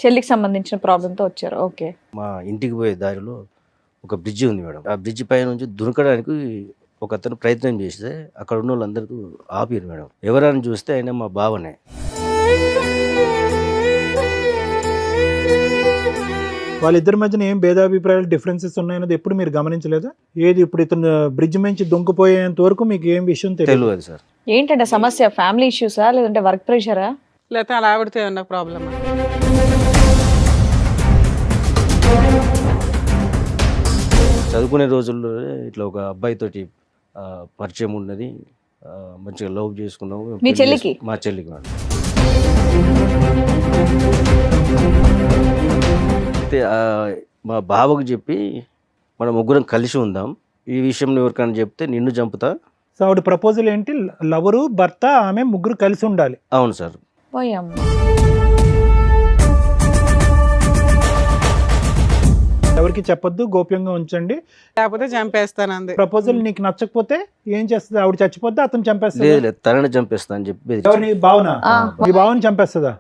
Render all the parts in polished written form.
చెల్లికి సంబంధించిన ప్రాబ్లంతో వచ్చారు. ఓకే. మా ఇంటికి పోయే దారిలో ఒక బ్రిడ్జి ఉంది మేడం. ఆ బ్రిడ్జి పై నుంచి దునకడానికి ఒక అతను ప్రయత్నం చేస్తే అక్కడ ఉన్న వాళ్ళందరూ ఆపారు మేడం. ఎవరైనా చూస్తే ఆయన మా బావనే. వాళ్ళిద్దరి మధ్యన ఏం భేదాభిప్రాయాలు డిఫరెన్సెస్ ఉన్నాయన్నది ఎప్పుడు మీరు గమనించలేదా? ఏది ఇప్పుడు ఇతను బ్రిడ్జ్ నుంచి దుంకుపోయేంత వరకు మీకు ఏం విషయం తెలియదు? తెలియదు సార్. ఏంటంటే సమస్య? ఫ్యామిలీ ఇష్యూసా లేదంటే వర్క్ ప్రెషరా? లేకపోతే అలా ఆవిడతో ఏమన్నా ప్రాబ్లమ్? చదువుకునే రోజుల్లో ఇట్లా ఒక అబ్బాయితోటి పరిచయం ఉన్నది. మంచిగా లవ్ చేసుకున్నాము. మీ చెల్లికి? మా చెల్లికి మేడం. అయితే మా బావకు చెప్పి మనం ముగ్గురం కలిసి ఉందాం, ఈ విషయం ఎవరికైనా చెప్తే నిన్ను చంపుతా. సో ఆవిడ ప్రపోజల్ ఏంటి? లవరు, భర్త, ఆమె ముగ్గురు కలిసి ఉండాలి. అవును సార్. పోయాము. ఎవరికి చెప్పొద్దు, గోప్యంగా ఉంచండి, లేకపోతే చంపేస్తానంది. ప్రపోజల్ నీకు నచ్చకపోతే ఏం చేస్తుంది? ఆవిడ చచ్చిపోద్దా, అతను చంపేస్తా? లేదు లేదు, తనని చంపేస్తా అని చెప్పి ఎవరిని? భావన? మీ భావన చంపేస్తుందా?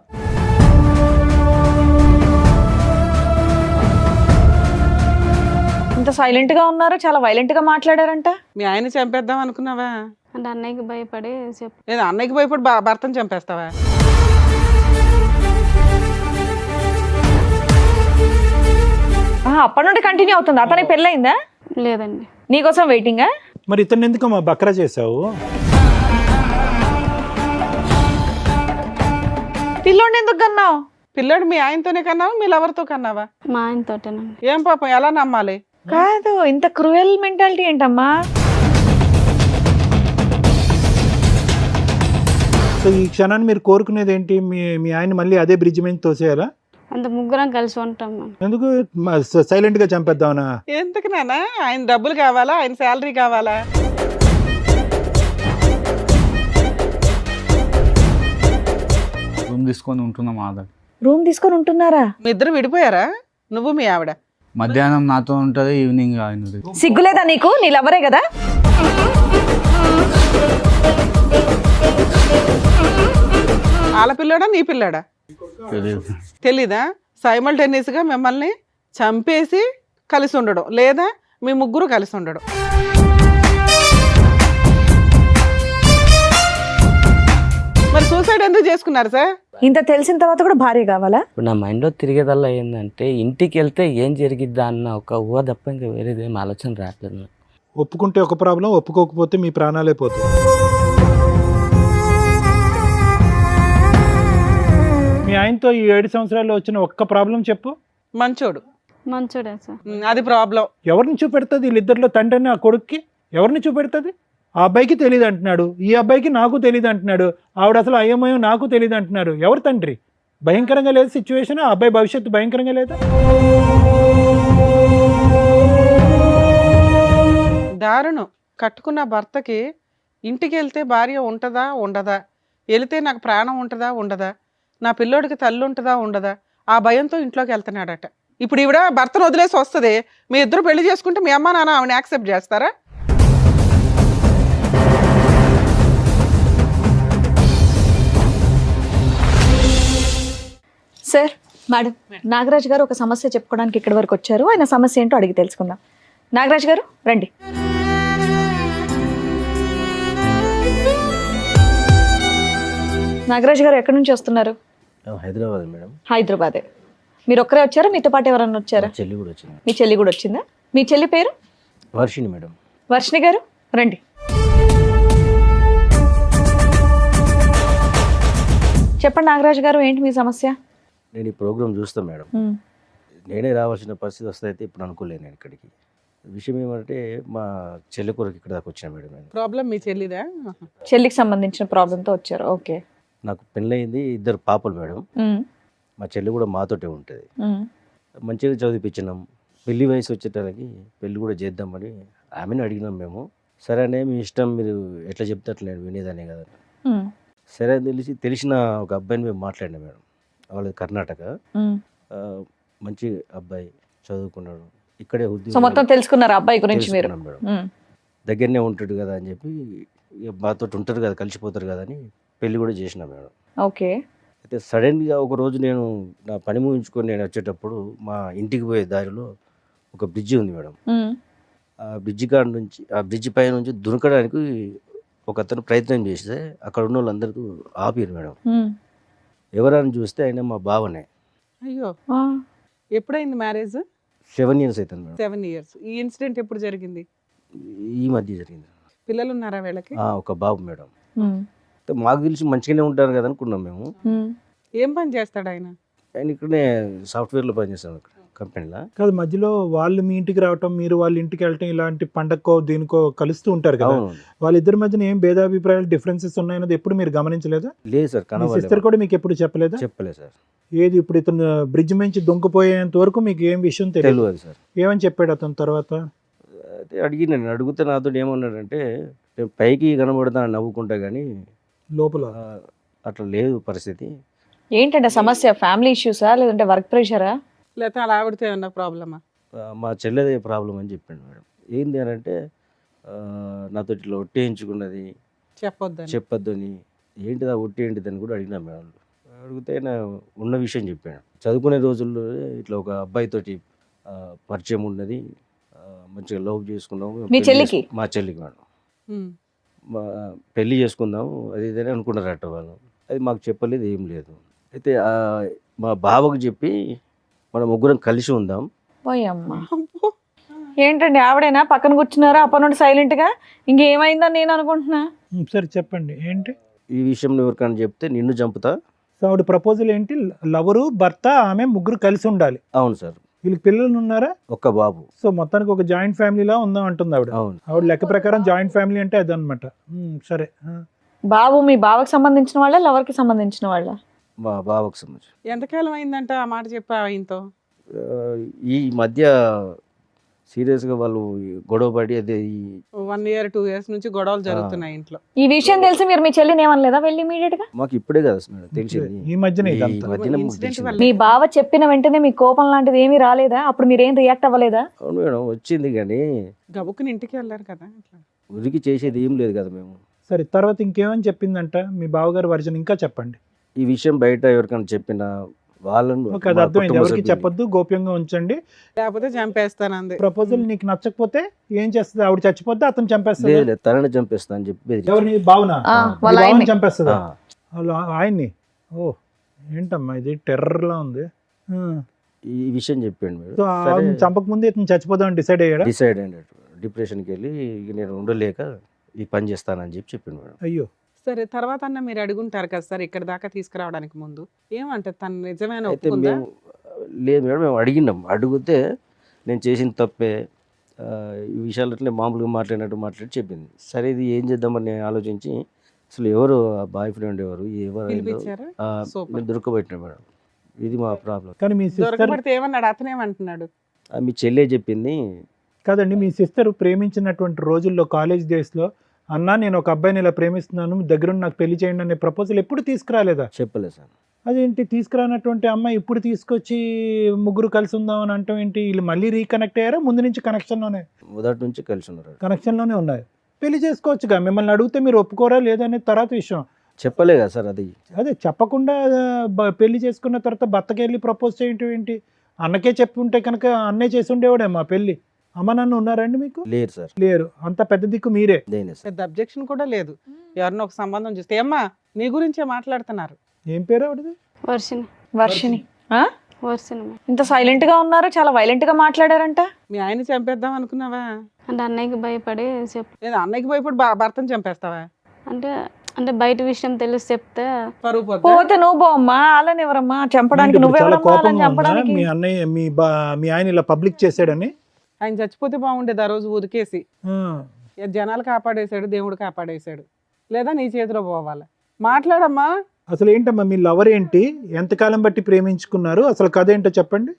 ఇంత సైలెంట్ గా ఉన్నారు, చాలా వైలెంట్ గా మాట్లాడారంట. మీ ఆయన చంపేద్దాం అనుకున్నావా? అంటే అన్నయ్యకి భయపడి లేదా అన్నయ్యకి భయపడి భర్తను చంపేస్తావా? అప్పటి నుండి కంటిన్యూ అవుతుంది. అతనికి పెళ్ళయిందా? లేదండి. నీకోసం వెయిటింగా? మరి ఇతను ఎందుకు మా బక్రా చేసావు? పిల్లోడిని ఎందుకు కన్నావు? పిల్లాడు మీ ఆయనతోనే కన్నావా, మీ లవర్తో కన్నావా? మా ఆయనతోటేనండి. ఏం పాపం, ఎలా నమ్మాలి? కాదు, ఇంత క్రూయల్ మెంటాలిటీ ఏంటమ్మా? సో ఈ క్షణాన్ని మీరు కోరుకునేది ఏంటి? మీ ఆయన మళ్ళీ అదే బ్రిడ్జ్ మీద తోసేయాలా? అంత ముగ్గురం కలిసి ఉంటాం మేము. ఎందుకు సైలెంట్ గా చంపేద్దామనా? ఎందుకు నాన్న? ఆయన డబ్బులు కావాలా, ఆయన శాలరీ కావాలా? రూమ్ తీసుకొని ఉంటున్నాం ఆధార్. రూమ్ తీసుకొని ఉంటున్నారా? మీ ఇద్దరు విడిపోయారా? నువ్వు మీ ఆవిడ? మధ్యాహ్నం నాతో ఉంటుంది, ఈవినింగ్ ఆయన. సిగ్గులేదా నీకు? నీ లవరే కదా. వాళ్ళ పిల్లాడా నీ పిల్లాడా తెలీదా? సైమల్టేనియస్ గా మిమ్మల్ని చంపేసి కలిసి ఉండడం, లేదా మీ ముగ్గురు కలిసి ఉండడం. మరి సూసైడ్ ఎందుకు చేసుకున్నారు సార్? ఇంత తెలిసిన తర్వాత కూడా భార్య కావాలా? ఇప్పుడు నా మైండ్లో తిరిగేదల్లా ఏంటంటే ఇంటికి వెళ్తే ఏం జరిగిద్దా అన్న ఒక ఊహ తప్ప ఇంకా వేరేది ఏం ఆలోచన రావట్లేదు నాకు. ఒప్పుకుంటే ఒక ప్రాబ్లం, ఒప్పుకోకపోతే మీ ప్రాణాలే పోతాయి. మీ ఆయనతో ఈ 7 సంవత్సరాల్లో వచ్చిన ఒక్క ప్రాబ్లం చెప్పు. మంచోడు. మంచోడే సార్. అది ప్రాబ్లం. ఎవరిని చూపెడుతుంది? వీళ్ళిద్దరిలో తండ్రిని ఆ కొడుక్కి ఎవరిని చూపెడుతుంది? ఆ అబ్బాయికి తెలియదు అంటున్నాడు, ఈ అబ్బాయికి నాకు తెలియదు అంటున్నాడు, ఆవిడ అసలు అయ్యమయం నాకు తెలియదు అంటున్నారు. ఎవరు తండ్రి? భయంకరంగా లేదు సిచ్యువేషన్. ఆ అబ్బాయి భవిష్యత్తు భయంకరంగా లేదా? దారుణం. కట్టుకున్న భర్తకి ఇంటికి వెళ్తే భార్య ఉంటుందా ఉండదా, వెళితే నాకు ప్రాణం ఉంటుందా ఉండదా, నా పిల్లోడికి తల్లి ఉంటుందా ఉండదా, ఆ భయంతో ఇంట్లోకి వెళ్తున్నాడట. ఇప్పుడు ఈవిడ భర్తను వదిలేసి వస్తుంది, మీ ఇద్దరు పెళ్లి చేసుకుంటే మీ అమ్మ నాన్న ఆవిడని యాక్సెప్ట్ చేస్తారా? సార్, మేడం, నాగరాజ్ గారు ఒక సమస్య చెప్పుకోవడానికి ఇక్కడి వరకు వచ్చారు. ఆయన సమస్య ఏంటో అడిగి తెలుసుకుందాం. నాగరాజ్ గారు రండి. నాగరాజ్ గారు ఎక్కడి నుంచి వస్తున్నారు? హైదరాబాద్ మేడం. హైదరాబాదే. మీరు ఒక్కరే వచ్చారా? మీతో పాటు ఎవరన్నా వచ్చారా? చెల్లి కూడా వచ్చింది. మీ చెల్లి కూడా వచ్చిందా? మీ చెల్లి పేరు? వర్షిణి మేడం. వర్షిణి గారు రండి. చెప్పండి నాగరాజ్ గారు, ఏంటి మీ సమస్య? నేను ఈ ప్రోగ్రామ్ చూస్తాను మేడం. నేనే రావాల్సిన పరిస్థితి వస్తే ఇప్పుడు అనుకోలేను నేను ఇక్కడికి. విషయం ఏమంటే మా చెల్లి కొరకు ఇక్కడ దాకా వచ్చిన మేడం. నేను ప్రాబ్లం మీ చెల్లిదా? చెల్లికి సంబంధించిన ప్రాబ్లంతో వచ్చారు. ఓకే. నాకు పెళ్ళయింది, 2 పాపలు మేడం. మా చెల్లి కూడా మాతోటే ఉంటుంది. మంచిగా చదివిపించినాం. పెళ్లి వయసు వచ్చేటానికి పెళ్లి కూడా చేద్దామని ఆమెను అడిగినాం మేము. సరే అనే మీ ఇష్టం, మీరు ఎట్లా చెప్తే అట్లా నేను వినేదానే కదా. సరే అని తెలిసిన ఒక అబ్బాయిని మేము మాట్లాడినాం మేడం. వాళ్ళది కర్ణాటక. మంచి అబ్బాయి, చదువుకున్నాడు, ఇక్కడే సో మొత్తం తెలుసుకున్నారు అబ్బాయి గురించి మీరు? మేడం దగ్గరనే ఉంటాడు కదా అని చెప్పి, మాతో ఉంటారు కదా, కలిసిపోతారు కదా అని పెళ్లి కూడా చేసినాం మేడం. ఓకే. అయితే సడన్గా ఒకరోజు నేను నా పని ముగించుకొని నేను వచ్చేటప్పుడు మా ఇంటికి పోయే దారిలో ఒక బ్రిడ్జి ఉంది మేడం. ఆ బ్రిడ్జి కాడ నుంచి ఆ బ్రిడ్జి పై నుంచి దునకడానికి ఒక అతను ప్రయత్నం చేస్తే అక్కడ ఉన్న వాళ్ళందరూ ఆపారు మేడం. ఎవరని చూస్తే ఆయన మా బావనే. అయ్యో, ఎప్పుడైంది మ్యారేజ్? 7 years అవుతుంది మేడం. 7 years. ఈ ఇన్సిడెంట్ ఎప్పుడు జరిగింది? ఈ మధ్య జరిగింది. పిల్లలు ఉన్నారా వీళ్ళకి? ఒక బాబు మేడం. అయితే మాకు తెలిసి మంచిగానే ఉంటారు కదా అనుకున్నాం మేము. ఏం పని చేస్తాడు ఆయన? ఆయన ఇక్కడనే సాఫ్ట్వేర్లో పనిచేస్తాం ఇక్కడ కంపెనీలో. కాదు, మధ్యలో వాళ్ళు మీ ఇంటికి రావటం, మీరు వాళ్ళ ఇంటికి వెళ్ళటం, ఇలాంటి పండక్కో దీనికో కలుస్తూ ఉంటారు కదా. అవును. వాళ్ళిద్దరి మధ్యన ఏం భేదాభిప్రాయాలు, డిఫరెన్సెస్ ఉన్నాయన్నది ఎప్పుడు మీరు గమనించలేదా? లేదు సార్, మీ కనవాలి సిస్టర్ కూడా మీకు ఎప్పుడు చెప్పలేదా? చెప్పలేదు సార్. ఏది ఇప్పుడు ఇతను బ్రిడ్జ్ నుంచి దొంగపోయేంత వరకు మీకు ఏం విషయం తెలియదు? తెలియదు సార్. ఏమని చెప్పాడు అతను తర్వాత? అయితే నేను అడిగితే నాతో ఏమన్నాడంటే, నేను పైకి కనబడతా నవ్వుకుంటా కానీ లోపల అట్లా లేదు పరిస్థితి. ఏంటంటే సమస్య? ఫ్యామిలీ ఇష్యూసా లేదంటే వర్క్ ప్రెషరా? లేకపోతే అలా ఆవిడతో ఏమన్నా ప్రాబ్లమా? మా చెల్లెదే ప్రాబ్లం అని చెప్పాడు మేడం. ఏంది అని అంటే నాతో ఇట్లా ఒట్టేయించుకున్నది చెప్పొద్దని. చెప్పొద్దని. ఏంటిదా ఒట్టి ఏంటిదని కూడా అడిగినా మేడం. అడిగితే ఆయన ఉన్న విషయం చెప్పాను. చదువుకునే రోజుల్లో ఇట్లా ఒక అబ్బాయితోటి పరిచయం ఉన్నది, మంచిగా లవ్ చేసుకున్నాము. మీ చెల్లికి? మా చెల్లికి మేడం. ఉమ్. పెళ్లి చేసుకుందాము అది ఇదని అనుకున్నారట వాళ్ళు. అది మాకు చెప్పలేదు, ఏం లేదు. అయితే మా బావకు చెప్పి మనం ముగ్గురం కలిసి ఉందాం. పోయమ్మా, అబ్బో. ఏంటండి ఆవిడేనా పక్కన కూర్చున్నారా అప్పటి నుండి సైలెంట్ గా? ఇంకేమైందని నేను అనుకుంటున్నా. సరే చెప్పండి ఏంటి ఈ విషయంలో ఎవరికైనా చెప్తే నిన్ను చంపుతా. సో ఆవిడ ప్రపోజల్ ఏంటి? లవరు, భర్త, ఆమె ముగ్గురు కలిసి ఉండాలి. అవును సార్. వీళ్ళకి పిల్లలు ఉన్నారా? ఒక్క బాబు. సో మొత్తానికి ఒక జాయింట్ ఫ్యామిలీలా ఉందాం అంటుంది ఆవిడ. అవును. ఆవిడ లెక్క ప్రకారం జాయింట్ ఫ్యామిలీ అంటే అదనమాట. సరే. బాబు మీ బావకి సంబంధించిన వాళ్ళ లవర్కి సంబంధించిన వాళ్ళ? మా బావకు సంబంధించి ఎంతకాలం అయిందంట ఆ మాట చెప్పా ఆయనతో? ఈ మధ్య సీరియస్గా వాళ్ళు గొడవ పడి అదే 1 year 2 years నుంచి గొడవలు జరుగుతున్నాయి ఇంట్లో. ఈ విషయం తెలిసి మీరు మీ చెల్లిని ఏమనలేదా వెళ్ళి ఇమీడియట్ గా? మాకు ఇప్పుడే కదా మేడం తెలిసింది. ఈ మధ్యనే ఈ ఇదంతా. మధ్యన మాకు ఇన్సిడెంట్ తెలిసింది. వల్ల. మీ బావ చెప్పిన వెంటనే మీ కోపం లాంటిది ఏమీ రాలేదా? అప్పుడు మీరేం రియాక్ట్ అవ్వలేదా? అవును మేడం, వచ్చింది కానీ గబుక్కుని ఇంటికి వెళ్ళారు కదా అట్లా. ఉరికి చేసేది ఏం లేదు కదా మేము. సరే, తర్వాత ఇంకేమని చెప్పిందంట మీ బావగారు వర్జన్? ఇంకా చెప్పండి. ఈ విషయం బయట ఎవరికైనా చెప్పినా వాళ్ళను ఓకే, అది మా అర్థమైంది. కుటుంబ ఎవరికి సభ్యుల్ని- చెప్పొద్దు, గోప్యంగా ఉంచండి. లేకపోతే చంపేస్తానంది. ప్రపోజల్ నీకు నచ్చకపోతే ఏం చేస్తుంది? ఆవిడ చచ్చిపోద్ది, అతను చంపేస్తుంది. లేదు లేదు, తనని చంపేస్తా అని చెప్పి బెదిరి- ఎవరిని? బావునా? వాళ్ళ బావని ఆయన్ని. చంపేస్తుందా? ఆ, వాళ్ళ ఆయన్ని? ఓ, ఏంటమ్మా ఇది టెర్రర్ లా ఉంది. ఈ విషయం చెప్పాడు మేడం. సో ఆవిడని చంపక ముందే ఇతను చచ్చిపోదామని డిసైడ్ అయ్యాడా? డిసైడ్ అయినట్టు డిప్రెషన్కి వెళ్ళి ఇక నేను ఉండలేక ఈ పని చేస్తానని చెప్పి చెప్పిండు మేడం. అయ్యో. సరే, తర్వాత అన్న మీరు అడుగుంటారు కదా సార్ ఇక్కడ దాకా తీసుకురావడానికి ముందు ఏమంటే తను నిజమైన అయితే ఒప్పుకుందా? మేము లేదు మేడం, మేము అడిగినాం. అడిగితే నేను చేసిన తప్పే, ఈ విషయాలు అట్లే మామూలుగా మాట్లాడి చెప్పింది. సరే ఇది ఏం చేద్దామని నేను ఆలోచించి అసలు ఎవరు బాయ్ ఫ్రెండ్ ఎవరు పిలిపించారా? Super. నేను దొరకబెట్టినా మేడం. ఇది మా ప్రాబ్లం. కానీ మీ సిస్టర్ దొరకబడితే ఏమన్నాడు? అతనేమంటున్నాడు? మీ చెల్లె చెప్పింది. కాదండి, మీ సిస్టర్ ప్రేమించినటువంటి రోజుల్లో కాలేజ్ డేస్లో అన్నా నేను ఒక అబ్బాయిని ఇలా ప్రేమిస్తున్నాను, మీ దగ్గర ఉండి నాకు పెళ్లి చేయండి అనే ప్రపోజల్ ఎప్పుడు తీసుకురాలేదా? చెప్పలేదు సార్. అదేంటి తీసుకురానటువంటి అమ్మాయి ఇప్పుడు తీసుకొచ్చి ముగ్గురు కలిసి ఉందాం అని అంటాం ఏంటి? వీళ్ళు మళ్ళీ రీకనెక్ట్ అయ్యారా? ముందు నుంచి కనెక్షన్లోనే మొదటి నుంచి కలిసి ఉన్నారు. కనెక్షన్లోనే ఉన్నాయి. పెళ్లి చేసుకోవచ్చుగా. మిమ్మల్ని అడిగితే మీరు ఒప్పుకోరా లేదనే తర్వాత విషయం. చెప్పలే కదా సార్ అది. అదే చెప్పకుండా పెళ్లి చేసుకున్న తర్వాత భర్తకి వెళ్ళి ప్రపోజ్ చేయటం ఏంటి? అన్నకే చెప్పుంటే కనుక అన్నే చేసి ఉండేవాడే మా పెళ్లి. అమ్మ నాన్న ఉన్నారండి మీకు? లేరు సార్. లేరు. అంత పెద్ద దిక్కు మీరే. దేనే సార్. పెద్ద అబ్జెక్షన్ కూడా లేదు. ఎవరినో ఒక సంబంధం చూస్తే అమ్మా నీ గురించే మాట్లాడుతున్నారు. ఏం పేరు ఆవిడది? వర్షిని. వర్షిని. ఆ? వర్షిని మేడం. ఇంత సైలెంట్ గా ఉన్నారు, చాలా వైలెంట్ గా మాట్లాడారంట. మీ ఆయన చంపేద్దాం అనుకున్నావా? అంటే అన్నయ్యకి భయపడి లేదా అన్నయ్యకి భయపడి భర్తను చంపేస్తావా? అంటే అంటే బయట విషయం తెలిసి చెప్తే పరువు పోద్దా? పోతే నువ్వు పోమ్మా, వాళ్ళని ఎవరమ్మా చంపడానికి? ఇప్పుడు చాలా నువ్వెవరమ్మా వాళ్ళని కోపంగా ఉందా? చంపడానికి? మీ అన్నయ్య మీ ఆయన ఇలా పబ్లిక్ చేసాడని? ఆయన చచ్చిపోతే బాగుండేది ఆ రోజు ఉదికేసి. ఆ. జనాలు కాపాడేశాడు, దేవుడు కాపాడేశాడు. లేదా నీ చేతిలో పోవాలి. మాట్లాడమ్మా. అసలు ఏంటమ్మా మీ లవర్ ఏంటి? ఎంతకాలం బట్టి ప్రేమించుకున్నారు? అసలు కథ ఏంటో చెప్పండి.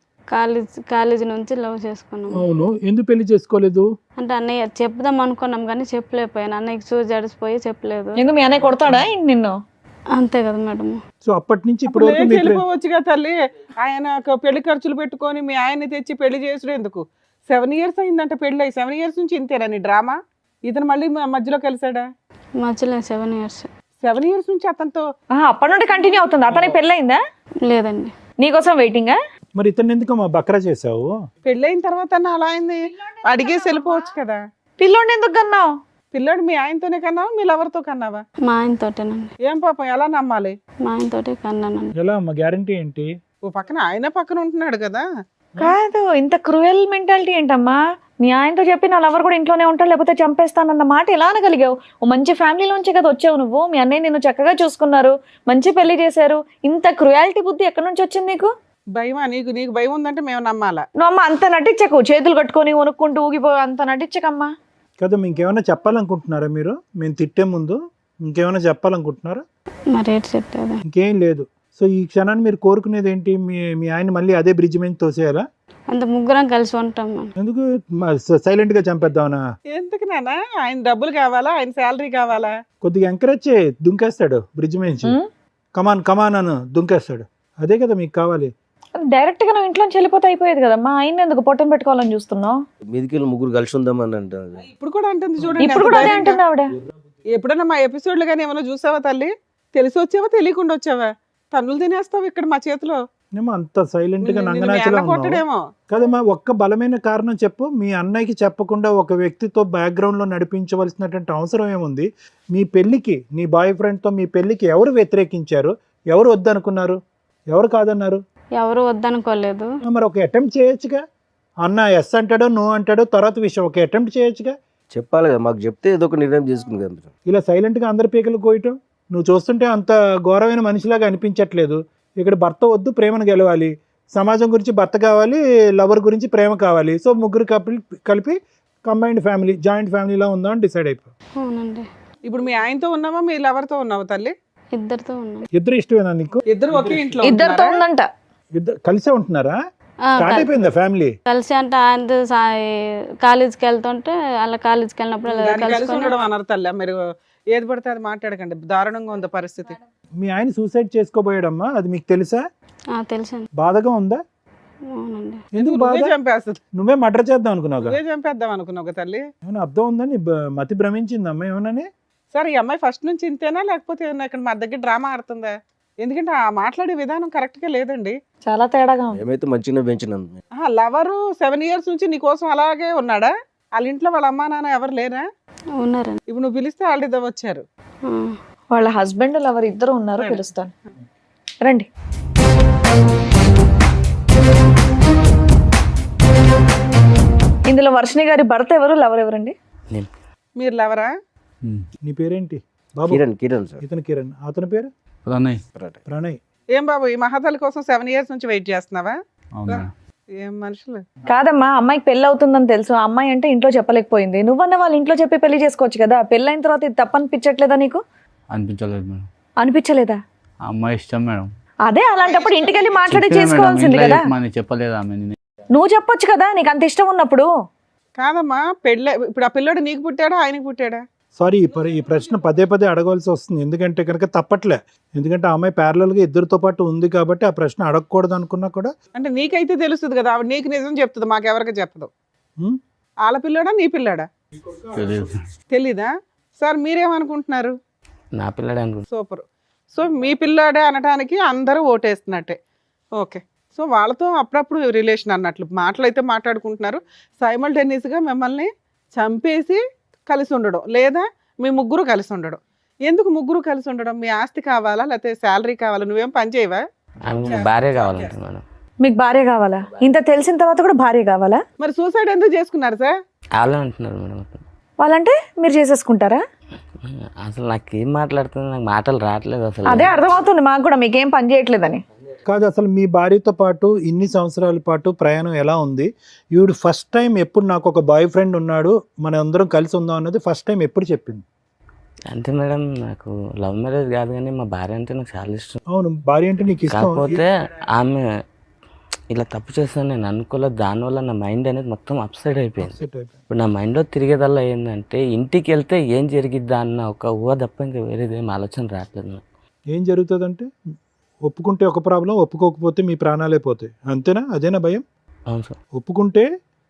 కాలేజీ నుంచి లవ్ చేసుకున్నాం. అవును, ఎందుకు పెళ్లి చేసుకోలేదు? అంటే అన్నయ్య చెప్దాం అనుకున్నాం కానీ చెప్పలేకపోయాను. అన్నయ్యకి చూసి జడిసిపోయి చెప్పలేదు. ఎందుకు మీ అన్నయ్య కొడతాడా ఏంటి నిన్ను? అంతే కదా మేడం. సో అప్పటి నుంచి ఇప్పటి వరకు మీ వెళ్ళిపోవచ్చుగా తల్లి. ఆయన పెళ్లి ఖర్చులు పెట్టుకొని మీ ఆయన్ని తెచ్చి పెళ్లి చేసుడు ఎందుకు? 7 years అయిందంట పెళ్లి అయ్యి. 7 years నుంచి ఇంతేనా నీ డ్రామా? ఇతను మళ్ళీ మధ్యలో కలిసాడా? మధ్యలో 7 years. 7 years నుంచి అతనితో అప్పటి నుండి కంటిన్యూ అవుతుంది. అతనికి పెళ్ళయిందా? లేదండి. నీకోసం వెయిటింగా? మరి ఇతను ఎందుకు మా బక్రా చేసావు? పెళ్ళైన తర్వాత అలా అయింది, అడిగేసి వెళ్ళిపోవచ్చు కదా. పిల్లోడిని ఎందుకు కన్నావు? పిల్లోడు మీ ఆయనతోనే కన్నావా, మీ లవర్తో కన్నావా? మా ఆయనతోటేనండి. ఏం పాపం, ఎలా నమ్మాలి? మా ఆయనతోటే కన్నానండి. ఎలా అమ్మ, గ్యారంటీ ఏంటి? ఓ పక్కన ఆయన పక్కన ఉంటున్నాడు కదా. కాదు, ఇంత క్రూయల్ మెంటాలిటీ ఏంటమ్మా? నీ ఆయనతో చెప్పి నా లవర్ కూడా ఇంట్లోనే ఉంటాడు లేకపోతే చంపేస్తానన్న మాట ఎలా అనగలిగావు? ఓ మంచి ఫ్యామిలీలోంచి కదా వచ్చావు నువ్వు. మీ అన్నయ్య నిన్ను చక్కగా చూసుకున్నారు, మంచి పెళ్లి చేశారు. ఇంత క్రూయాలిటీ బుద్ధి ఎక్కడి నుంచి వచ్చింది నీకు? భయమా నీకు? నీకు భయం ఉందంటే మేము నమ్మాలా? నువ్వు అమ్మ అంత నటించకు, చేతులు కట్టుకొని వణుక్కుంటూ ఊగిపో, అంత నటించకమ్మా. కదా, ఇంకేమైనా చెప్పాలనుకుంటున్నారా మీరు? మేము తిట్టే ముందు ఇంకేమైనా చెప్పాలనుకుంటున్నారా? మరి ఏంటి చెప్పేది? ఇంకేం లేదు. సో ఈ క్షణాన్ని మీరు కోరుకునేది ఏంటి? మీ ఆయన మళ్ళీ అదే బ్రిడ్జ్ మీద తోసేయాలా? అంత ముగ్గురం కలిసి ఉంటాం మనం. ఎందుకు సైలెంట్ గా చంపేద్దామనా? ఎందుకు నాన్న? ఆయన డబ్బులు కావాలా, ఆయన శాలరీ కావాలా? కొద్దిగా ఎంకరేజ్ చేయి, దుంకేస్తాడు బ్రిడ్జ్ మీద. కమాన్ కమాన్ అని దుంకేస్తాడు. అదే కదా మీకు కావాలి. డైరెక్ట్ గా నువ్వు ఇంట్లోంచి వెళ్ళిపోతే అయిపోయేది కదా. మా ఆయన ఎందుకు పొట్టం పెట్టుకోవాలని చూస్తున్నావు? మీదికి వెళ్ళి ముగ్గురు కలిసి ఉందామని అంటారు. ఇప్పుడు కూడా అంటుంది చూడండి. ఇప్పుడు కూడా అదే అంటుంది ఆవిడ. ఎప్పుడైనా మా ఎపిసోడ్లు కానీ ఏమైనా చూసావా తల్లి? తెలిసి వచ్చావా, తెలియకుండా వచ్చావా? తన్నులు తినేస్తావు ఇక్కడ మా చేతిలో. ఏమో అంత సైలెంట్ గా నిన్ను నంగనాచిలా ఉన్నావు. కొట్టడేమో. కదమ్మా, ఒక్క బలమైన కారణం చెప్పు. మీ అన్నయ్యకి చెప్పకుండా ఒక వ్యక్తితో బ్యాక్గ్రౌండ్ లో నడిపించవలసినటువంటి అవసరం ఏముంది? మీ పెళ్లికి, నీ బాయ్ ఫ్రెండ్ తో మీ పెళ్లికి ఎవరు వ్యతిరేకించారు? ఎవరు వద్దనుకున్నారు? ఎవరు కాదన్నారు? ఎవరు వద్దనుకోలేదు. మరి ఒక అటెంప్ట్ చేయొచ్చుగా. అన్న ఎస్ అంటాడో నో అంటాడో తర్వాత విషయం, ఒక అటెంప్ట్ చేయొచ్చుగా. చెప్పాలి కదా, మాకు చెప్తే ఏదో ఒక నిర్ణయం చేసుకుంది కదా. ఇలా సైలెంట్గా అందరి పీకలు కోయటం నువ్వు చూస్తుంటే అంత ఘోరమైన మనిషిలాగా అనిపించట్లేదు. ఇక్కడ భర్త వద్దు, ప్రేమను గెలవాలి. సమాజం గురించి భర్త కావాలి, లవర్ గురించి ప్రేమ కావాలి. సో ముగ్గురు కలిపి కంబైన్డ్ ఫ్యామిలీ, జాయింట్ ఫ్యామిలీలా ఉందా అని డిసైడ్ అయిపో. అవునండి. ఇప్పుడు మీ ఆయనతో ఉన్నావా, మీ లవర్తో ఉన్నావా తల్లి? ఇద్దరితో ఉన్నాం. ఇద్దరు ఇష్టమేనా నీకు? ఇద్దరు ఒకే ఇంట్లో ఇద్దరితో ఉంటున్నారా? ఉందంట. ఇద్దరు కలిసే ఉంటున్నారా? ఆ, స్టార్ట్ అయిపోయిందా ఫ్యామిలీ? కలిసి అంటే ఆయన కాలేజీకి వెళ్తుంటే అలా కాలేజీకి వెళ్ళినప్పుడు అలా దాన్ని కలిసి కలుసుకొని ఉండడం అన్నారు తల్లి. మీరు ఏది పడితే అది మాట్లాడకండి, దారుణంగా ఉంది పరిస్థితి. మీ ఆయన సూసైడ్ చేసుకోబోయాడమ్మా, అది మీకు తెలుసా? తెలుసండి. బాధగా ఉందా? అవునండి. ఎందుకు నువ్వే బాధ? చంపేస్తుంది, నువ్వే మర్డర్ చేద్దాం అనుకున్నావు? నువ్వే చంపేద్దాం అనుకున్నావు తల్లి. ఏమైనా అర్థం ఉందని మతి భ్రమించిందమ్మా ఏమన్నాని? సరే, ఈ అమ్మాయి ఫస్ట్ నుంచి ఇంతేనా, లేకపోతే ఏమన్నా ఇక్కడ మా దగ్గర డ్రామా ఆడుతుందా? ఎందుకంటే ఆ మాట్లాడే విధానం కరెక్ట్ గా లేదండి. చాలా తేడాగా ఉంది. ఏమైతే మంచిగా పెంచినాం. లవరు 7 years నుంచి నీ కోసం అలాగే ఉన్నాడా? వాళ్ళ ఇంట్లో వాళ్ళ అమ్మా నాన్న ఎవరు లేరా? ఉన్నారండి. ఇప్పుడు నువ్వు పిలిస్తే వాళ్ళు వచ్చారు. ఆ. వాళ్ళ హస్బెండ్ లవర్ ఇద్దరు ఉన్నారు, పిలుస్తాను రండి. ఇందులో వర్షిణి గారి భర్త ఎవరు, లవర్ ఎవరండి? మీరు లవరా? నీ పేరేంటి బాబు? కిరణ్ సార్. ఇతను కిరణ్, అతని పేరు ప్రణయ్. ప్రణయ్. ఏం బాబు, ఈ మహాతల్లి కోసం 7 years నుంచి వెయిట్ చేస్తున్నావా? అవునా? ఏం మనుషులు. కాదమ్మా, అమ్మాయికి పెళ్లి అవుతుందని తెలుసు. ఆ అమ్మాయి అంటే ఇంట్లో చెప్పలేకపోయింది. నువ్వన్న వాళ్ళ ఇంట్లో చెప్పి పెళ్లి చేసుకోవచ్చు కదా. పెళ్ళైన తర్వాత ఇది తప్పనిపించట్లేదా నీకు? అనిపించలేదు మేడం. అనిపించలేదా? ఆ అమ్మాయి ఇష్టం మేడం. అదే, అలాంటప్పుడు ఇంటికి వెళ్ళి మాట్లాడి చెప్పినా మేడం, చేసుకోవాల్సింది ఇంట్లో కదా. చెప్పమని చెప్పలేదు ఆమె. నువ్వు చెప్పొచ్చు కదా, నీకు అంత ఇష్టం ఉన్నప్పుడు. కాదమ్మా, పెళ్ళి ఇప్పుడు ఆ పిల్లోడు నీకు పుట్టాడా, ఆయనకు పుట్టాడా? సారీ, ఈ ప్రశ్న పదే పదే అడగవలసి వస్తుంది. ఎందుకంటే కనుక తప్పట్లే. ఎందుకంటే ఆ అమ్మాయి ప్యారలల్ గా ఇద్దరితో పాటు ఉంది కాబట్టి ఆ ప్రశ్న అడగకూడదు అనుకున్నా కూడా. అంటే నీకైతే తెలుస్తుంది కదా, ఆవిడ నీకు నిజం చెప్తుంది, మాకెవరికి చెప్పదు. ఉం? వాళ్ళ పిల్లోడా నీ పిల్లాడా తెలియదు. తెలీదా? సార్ మీరేమనుకుంటున్నారు? నా పిల్లడే అనుకుంటా. సూపర్. సో మీ పిల్లాడే అనడానికి అందరూ ఓటేస్తున్నట్టే. ఓకే. సో వాళ్ళతో అప్పుడప్పుడు రిలేషన్ అన్నట్లు మాటలు అయితే మాట్లాడుకుంటున్నారు. సైమల్టేనియస్గా మిమ్మల్ని చంపేసి కలిసి ఉండడం, లేదా మీ ముగ్గురు కలిసి ఉండడం. ఎందుకు ముగ్గురు కలిసి ఉండడం? మీ ఆస్తి కావాలా, లేకపోతే శాలరీ కావాలా? నువ్వేం పని చేయవా? ఆమె భార్య కావాలంటే మేడం. మీకు భార్య కావాలా? ఇంత తెలిసిన తర్వాత కూడా భార్య కావాలా? మరి సూసైడ్ ఎందుకు చేసుకున్నారు సార్? వాళ్ళే అంటున్నారు మేడం. వాళ్ళంటే మీరు చేసేసుకుంటారా? అసలు నాకు ఏం మాట్లాడుతుంది, నాకు మాటలు రావట్లేదు అసలు. అదే అర్థమవుతుంది మాకు కూడా, మీకేం పని చేయట్లేదని. కాదు, అసలు మీ భార్యతో పాటు ఇన్ని సంవత్సరాల పాటు ప్రయాణం ఎలా ఉంది? ఈవిడ ఫస్ట్ టైం ఎప్పుడు నాకు ఒక బాయ్ ఫ్రెండ్ ఉన్నాడు, మన అందరం కలిసి ఉందాం అన్నది ఫస్ట్ టైం ఎప్పుడు చెప్పింది? అంతే మేడం, నాకు లవ్ మ్యారేజ్ కాదు కానీ మా భార్య అంటే నాకు చాలా ఇష్టం. అవును, భార్య అంటే నీకు ఇష్టం. కాకపోతే ఆమె ఇలా తప్పు చేస్తాను నేను అనుకోలేదు. దానివల్ల నా మైండ్ అనేది మొత్తం అప్సైడ్ అయిపోయింది. ఇప్పుడు నా మైండ్లో తిరిగేదల్లా ఏంటంటే ఇంటికి వెళ్తే ఏం జరిగిద్దా అన్న ఒక ఊహ తప్ప ఇంకా వేరేదేం ఆలోచన రావట్లేదు నాకు. ఏం జరుగుతుందంటే ఒప్పుకుంటే ఒక ప్రాబ్లం, ఒప్పుకోకపోతే మీ ప్రాణాలే పోతాయి, అంతేనా? అదేనా భయం? అవును సార్. ఒప్పుకుంటే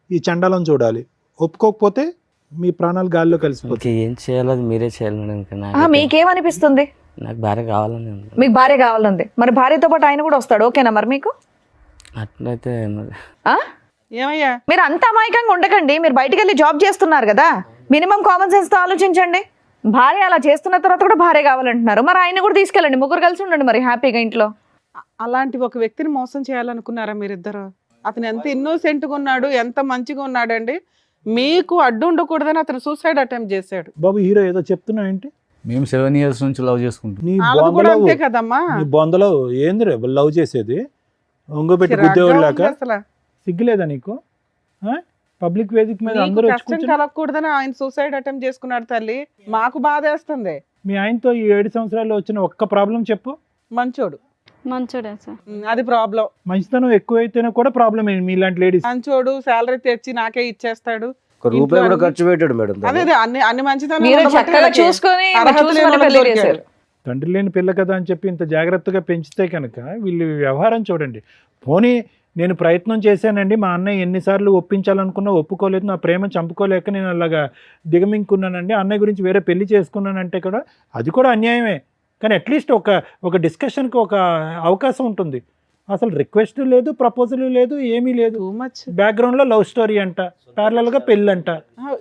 ఈ చండాలం చూడాలి, ఒప్పుకోకపోతే మీ ప్రాణాలు గాల్లో కలిసిపోతాయి. ఏం చేయాలో అది మీరే చేయాలి మేడం. ఇంకా మీకేమనిపిస్తుంది? నాకు భార్య కావాలని ఉంది. మీకు భార్య కావాలంది, మరి భార్యతో పాటు ఆయన కూడా వస్తాడు, ఓకేనా మరి మీకు? అట్లయితే మరి ఆ? ఏమయ్యా మీరు అంత అమాయకంగా ఉండకండి, మీరు బయటికి వెళ్ళి జాబ్ చేస్తున్నారు కదా, మినిమం కామన్ సెన్స్ తో ఆలోచించండి. భార్య అలా చేస్తున్న తర్వాత కూడా భార్య కావాలంటున్నారు, మరి ఆయన కూడా తీసుకెళ్ళండి, ముగ్గురు కలిసి ఉండండి మరి హ్యాపీగా ఇంట్లో. అలాంటి ఒక వ్యక్తిని మోసం చేయాలనుకున్నారా మీరిద్దరు? అతను ఎంత ఇన్నోసెంట్గా ఉన్నాడు, ఎంత మంచిగా ఉన్నాడండి. మీకు అడ్డు ఉండకూడదని అతను సూసైడ్ అటెంప్ట్ చేశాడు. బాబు హీరో ఏదో చెప్తున్నావు ఏంటి? మేము 7 years నుంచి లవ్ చేసుకుంటాం. నీ వాళ్ళది కూడా బొందలో అంతే కదమ్మా. నీ బొందలో ఏంది లవ్ చేసేది? ఒంగోబెట్టి చిరాగ్గా గుద్దేవాళ్ళక ఉంది అసలు. సిగ్గులేదా నీకు? పబ్లిక్ వేదిక మీద మీకు అందరూ వచ్చి కష్టం కూర్చుని కలగకూడదని ఆయన సూసైడ్ అటెంప్ట్ చేసుకున్నాడు తల్లి. మాకు బాధేస్తుంది. మీ ఆయనతో ఈ 7 సంవత్సరాల్లో వచ్చిన ఒక్క ప్రాబ్లం చెప్పు. మంచోడు. మంచోడే సార్. అది ప్రాబ్లం. మంచితనం ఎక్కువైతేనే కూడా ప్రాబ్లం మీలాంటి లేడీస్. మంచోడు, శాలరీ తెచ్చి నాకే ఇచ్చేస్తాడు. ఒక రూపాయి కూడా ఖర్చు పెట్టాడు మేడం అదే దాన్ని. అదే అన్ని మంచితనం మీరు ఉన్నబట్టే చక్కగా వీళ్ళకి చూసుకొని అర్హత చూసి లేని మరి వాళ్ళకి పెళ్లి దొరికాడు. చేశారు. తండ్రి లేని పిల్ల కదా అని చెప్పి ఇంత జాగ్రత్తగా పెంచితే కనుక వీళ్ళు వ్యవహారం చూడండి. పోనీ నేను ప్రయత్నం చేశానండి, మా అన్నయ్య ఎన్నిసార్లు ఒప్పించాలనుకున్నా ఒప్పుకోలేదు, నా ప్రేమ చంపుకోలేక నేను అలాగా దిగమింగుకున్నానండి, అన్నయ్య గురించి వేరే పెళ్లి చేసుకున్నానంటే కూడా అది కూడా అన్యాయమే. కానీ అట్లీస్ట్ ఒక డిస్కషన్కి ఒక అవకాశం ఉంటుంది. అసలు రిక్వెస్ట్ లేదు, ప్రపోజల్ లేదు, ఏమీ లేదు. Too much. బ్యాక్గ్రౌండ్లో లవ్ స్టోరీ అంట, ప్యారలల్గా పెళ్ళి అంట.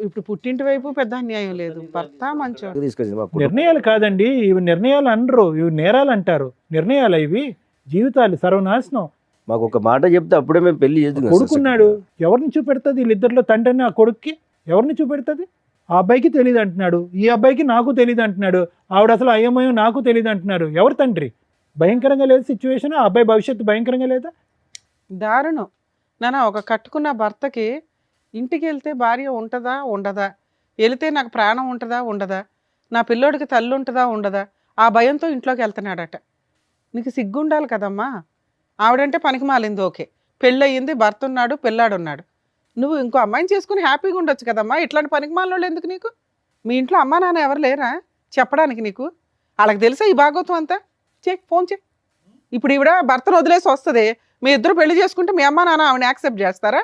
ఇప్పుడు పుట్టింటి వైపు పెద్ద అన్యాయం లేదు. భర్త మంచోడు. తీసుకొచ్చింది మా కుటుంబం. నిర్ణయాలు కాదండి ఇవి, నిర్ణయాలు అనరు, ఇవి నేరాలు అంటారు. నిర్ణయాలు ఇవి, జీవితాలు సర్వనాశనం. మాకు ఒక మాట చెప్తే అప్పుడే మేము పెళ్లి చేద్దాం. కొడుకున్నాడు, ఎవరిని చూపెడుతుంది? వీళ్ళిద్దరిలో తండ్రిని ఆ కొడుక్కి ఎవరిని చూపెడుతుంది? ఆ అబ్బాయికి తెలియదు అంటున్నాడు, ఈ అబ్బాయికి నాకు తెలియదు అంటున్నాడు, ఆవిడ అసలు అయ్యమయం నాకు తెలియదు అంటున్నారు. ఎవరు తండ్రి? భయంకరంగా లేదు సిచ్యువేషన్. ఆ అబ్బాయి భవిష్యత్తు భయంకరంగా లేదా? దారుణం. నాన్న, ఒక కట్టుకున్న భర్తకి ఇంటికి వెళ్తే భార్య ఉంటుందా ఉండదా, వెళితే నాకు ప్రాణం ఉంటుందా ఉండదా, నా పిల్లోడికి తల్లి ఉంటుందా ఉండదా, ఆ భయంతో ఇంట్లోకి వెళ్తున్నాడట. నీకు సిగ్గుండాలి కదమ్మా. ఆవిడంటే పనికి మాలింది, ఓకే, పెళ్ళయింది, భర్త ఉన్నాడు, పిల్లాడున్నాడు. నువ్వు ఇంకో అమ్మాయిని చేసుకుని హ్యాపీగా ఉండొచ్చు కదమ్మా. ఇట్లాంటి పనికి మాలినోళ్ళు ఎందుకు నీకు? మీ ఇంట్లో అమ్మా నాన్న ఎవరు లేరా చెప్పడానికి నీకు? వాళ్ళకి తెలుసా ఈ భాగవతం అంతా? ఫోన్ చే. ఇప్పుడు ఈవిడ భర్తను వదిలేసి వస్తుంది, మీ ఇద్దరు పెళ్లి చేసుకుంటే మీ అమ్మా నాన్న ఆవిడని యాక్సెప్ట్ చేస్తారా?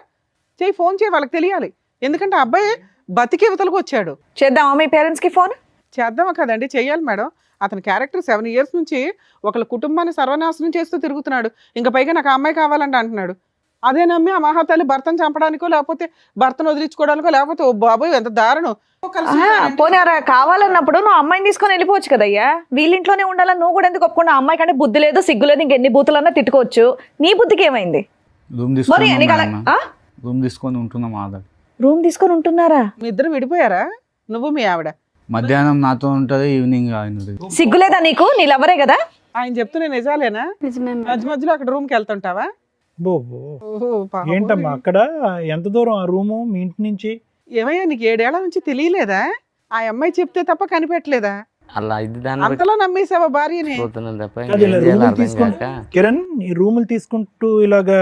ఫోన్ చేయి, వాళ్ళకి తెలియాలి. ఎందుకంటే అబ్బాయి బతికి యువతలకు వచ్చాడు. చేద్దామా మీ పేరెంట్స్కి ఫోన్? చేద్దామా కదండి, చెయ్యాలి మేడం. అతని క్యారెక్టర్ 7 years నుంచి ఒకళ్ళ కుటుంబాన్ని సర్వనాశనం చేస్తూ తిరుగుతున్నాడు. ఇంకా పైగా నాకు ఆ అమ్మాయి కావాలంటే అంటున్నాడు. అదే నమ్మి ఆ మహాతల్లి భర్తను చంపడానికో, లేకపోతే భర్తను వదిలించుకోవడానికో, లేకపోతే ఓ బాబోయ్ ఎంత దారుణం. పోనీ కావాలన్నప్పుడు నువ్వు అమ్మాయిని తీసుకొని వెళ్ళిపోవచ్చు కదయ్యా. వీళ్ళింట్లోనే ఉండాలని నువ్వు కూడా ఎందుకు ఒప్పుకున్నా? అమ్మాయి కంటే బుద్ధి లేదు, సిగ్గు లేదు, ఇంకెన్ని బూతులన్నా తిట్టుకోవచ్చు. నీ బుద్ధికి ఏమైంది? రూమ్ మరి నీకు అలా- ఆ? రూమ్ తీసుకొని ఉంటున్నాం ఆధార్. రూమ్ తీసుకొని ఉంటున్నారా? మీ ఇద్దరు విడిపోయారా, నువ్వు మీ ఆవిడ? మధ్యాహ్నం నాతో ఉంటది, ఈవినింగ్ ఆయన. సిగ్గులేదా నీకు? నీ లవరే కదా. ఆయన చెప్తున్నా నిజాలేనా? నిజమే మేడం. మధ్య మధ్యలో అక్కడ రూమ్కి వెళ్తుంటావా? బో ఓహో, పాపం. ఏంటమ్మా అక్కడ ఎంత దూరం ఆ రూము మీ ఇంటి నుంచి? ఏమయ్యా, నీకు 7 ఏళ్ల నుంచి తెలియలేదా? ఆ అమ్మాయి చెప్తే తప్ప కనిపెట్టలేదా? అలా ఇది దాన్ని అంతలా నమ్మేసావా భార్యని? పోతున్నాను తప్ప అది ఇలా ఏం చేయాలో రూములు అర్థం తీసుకుంటూ కాక. కిరణ్, ఈ రూములు తీసుకుంటూ ఇలాగా